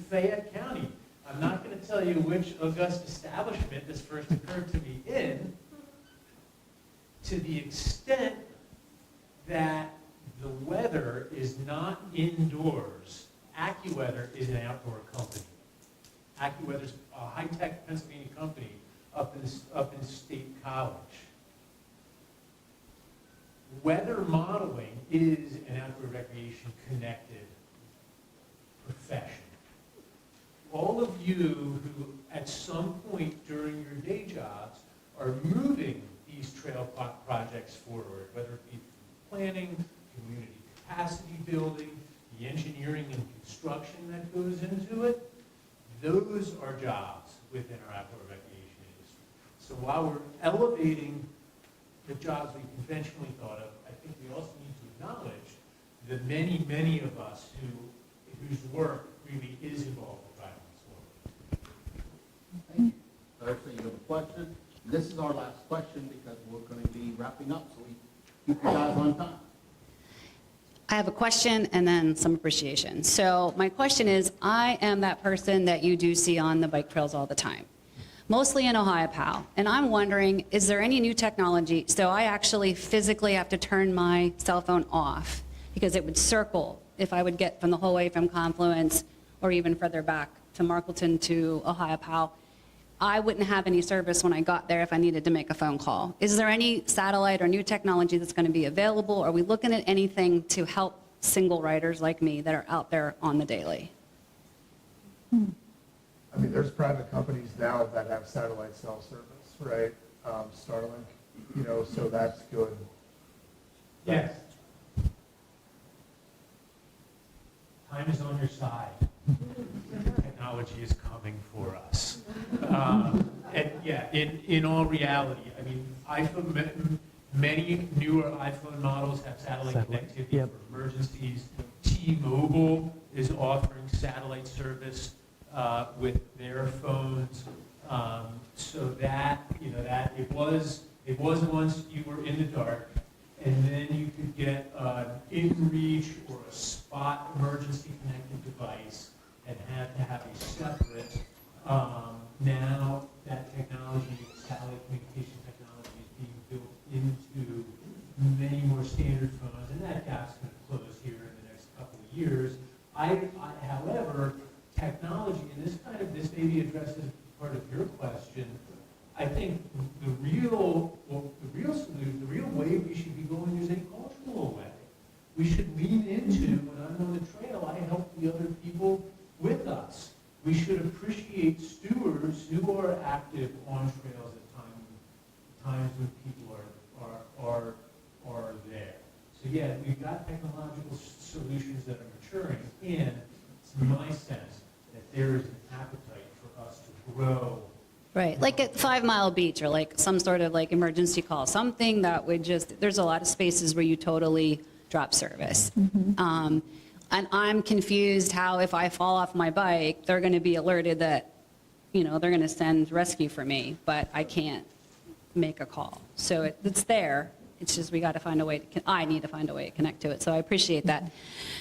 Fayette County. I'm not going to tell you which august establishment this first occurred to me in, to the extent that the weather is not indoors. AccuWeather is an outdoor company. AccuWeather is a high-tech Pennsylvania company up in State College. Weather modeling is an outdoor recreation connected profession. All of you who at some point during your day jobs are moving these trail projects forward, whether it be planning, community capacity building, the engineering and construction that goes into it, those are jobs within our outdoor recreation industry. So while we're elevating the jobs we conventionally thought of, I think we also need to acknowledge the many, many of us whose work really is involved with driving this forward. Thank Thursday, you have a question. This is our last question because we're going to be wrapping up, so we keep you guys on time. I have a question and then some appreciation. So my question is, I am that person that you do see on the bike trails all the time, mostly in Ohiopyle. And I'm wondering, is there any new technology? So I actually physically have to turn my cell phone off because it would circle if I would get from the whole way from Confluence or even further back to Markleton to Ohiopyle. I wouldn't have any service when I got there if I needed to make a phone call. Is there any satellite or new technology that's going to be available? Are we looking at anything to help single riders like me that are out there on the daily? I mean, there's private companies now that have satellite cell service, right? Starlink, you know, so that's good. Yes. Time is on your side. Technology is coming for us. And yeah, in all reality, I mean, many newer iPhone models have satellite connectivity for emergencies. T-Mobile is offering satellite service with their phones, so that, you know, that it was once you were in the dark, and then you could get an in-reach or a spot emergency connected device and have to have a separate. Now that technology, satellite communication technology, is being built into many more standard phones, and that gap's going to close here in the next couple of years. However, technology, and this maybe addresses part of your question. I think the real way we should be going is a cultural way. We should lean into, when I'm on the trail, I help the other people with us. We should appreciate stewards who are active on trails at times when people are there. So yeah, we've got technological solutions that are maturing, and it's my sense that there is an appetite for us to grow. Right, like at 5 Mile Beach or like some sort of like emergency call, something that would just, there's a lot of spaces where you totally drop service. And I'm confused how if I fall off my bike, they're going to be alerted that, you know, they're going to send rescue for me, but I can't make a call. So it's there. It's just we got to find a way to, I need to find a way to connect to it. So I appreciate that.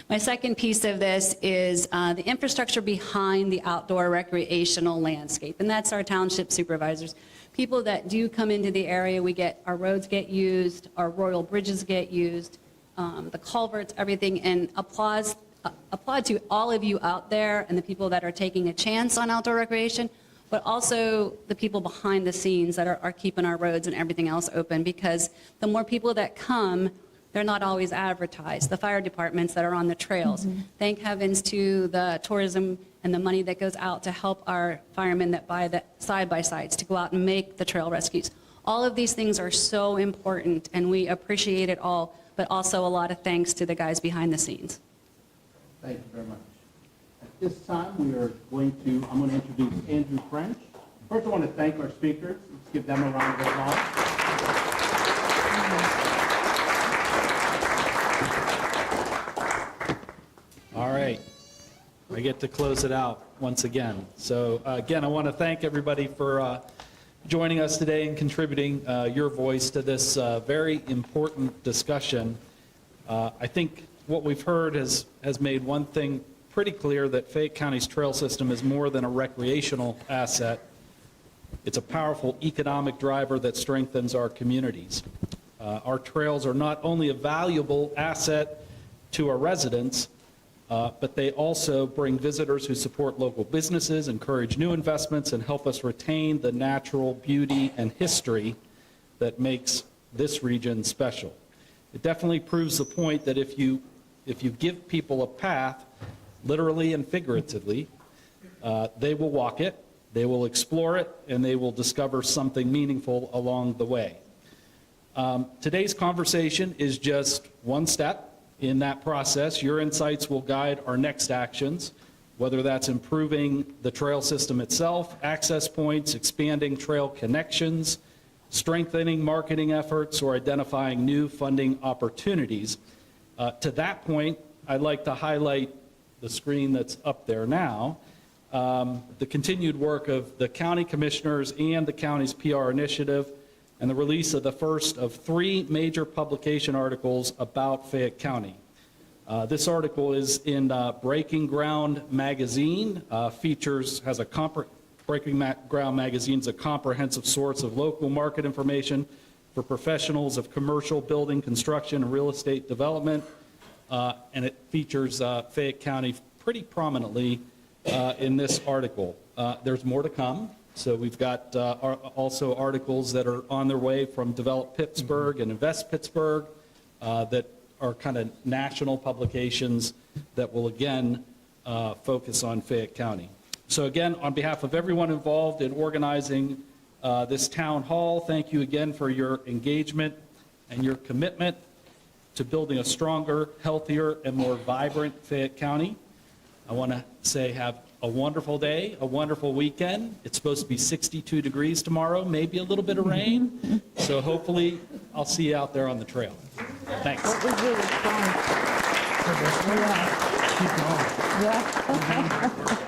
My second piece of this is the infrastructure behind the outdoor recreational landscape, and that's our township supervisors. People that do come into the area, our roads get used, our royal bridges get used, the culverts, everything, and applaud to all of you out there and the people that are taking a chance on outdoor recreation, but also the people behind the scenes that are keeping our roads and everything else open, because the more people that come, they're not always advertised. The fire departments that are on the trails. Thank heavens to the tourism and the money that goes out to help our firemen that buy the side-by-sides to go out and make the trail rescues. All of these things are so important, and we appreciate it all, but also a lot of thanks to the guys behind the scenes. Thank you very much. At this time, I'm going to introduce Andrew French. First, I want to thank our speakers. Let's give them a round of applause. All right. I get to close it out once again. So again, I want to thank everybody for joining us today and contributing your voice to this very important discussion. I think what we've heard has made one thing pretty clear, that Fayette County's trail system is more than a recreational asset. It's a powerful economic driver that strengthens our communities. Our trails are not only a valuable asset to our residents, but they also bring visitors who support local businesses, encourage new investments, and help us retain the natural beauty and history that makes this region special. It definitely proves the point that if you give people a path, literally and figuratively, they will walk it, they will explore it, and they will discover something meaningful along the way. Today's conversation is just one step in that process. Your insights will guide our next actions, whether that's improving the trail system itself, access points, expanding trail connections, strengthening marketing efforts, or identifying new funding opportunities. To that point, I'd like to highlight the screen that's up there now. the continued work of the county commissioners and the county's PR initiative, and the release of the first of 3 major publication articles about Fayette County. This article is in Breaking Ground magazine, Breaking Ground magazine is a comprehensive source of local market information for professionals of commercial building, construction, and real estate development, and it features Fayette County pretty prominently in this article. There's more to come. So we've got also articles that are on their way from Develop Pittsburgh and Invest Pittsburgh that are kind of national publications that will again focus on Fayette County. So again, on behalf of everyone involved in organizing this town hall, thank you again for your engagement and your commitment to building a stronger, healthier, and more vibrant Fayette County. I want to say have a wonderful day, a wonderful weekend. It's supposed to be 62 degrees tomorrow, maybe a little bit of rain. So hopefully I'll see you out there on the trail. Thanks. That was really fun. Yeah.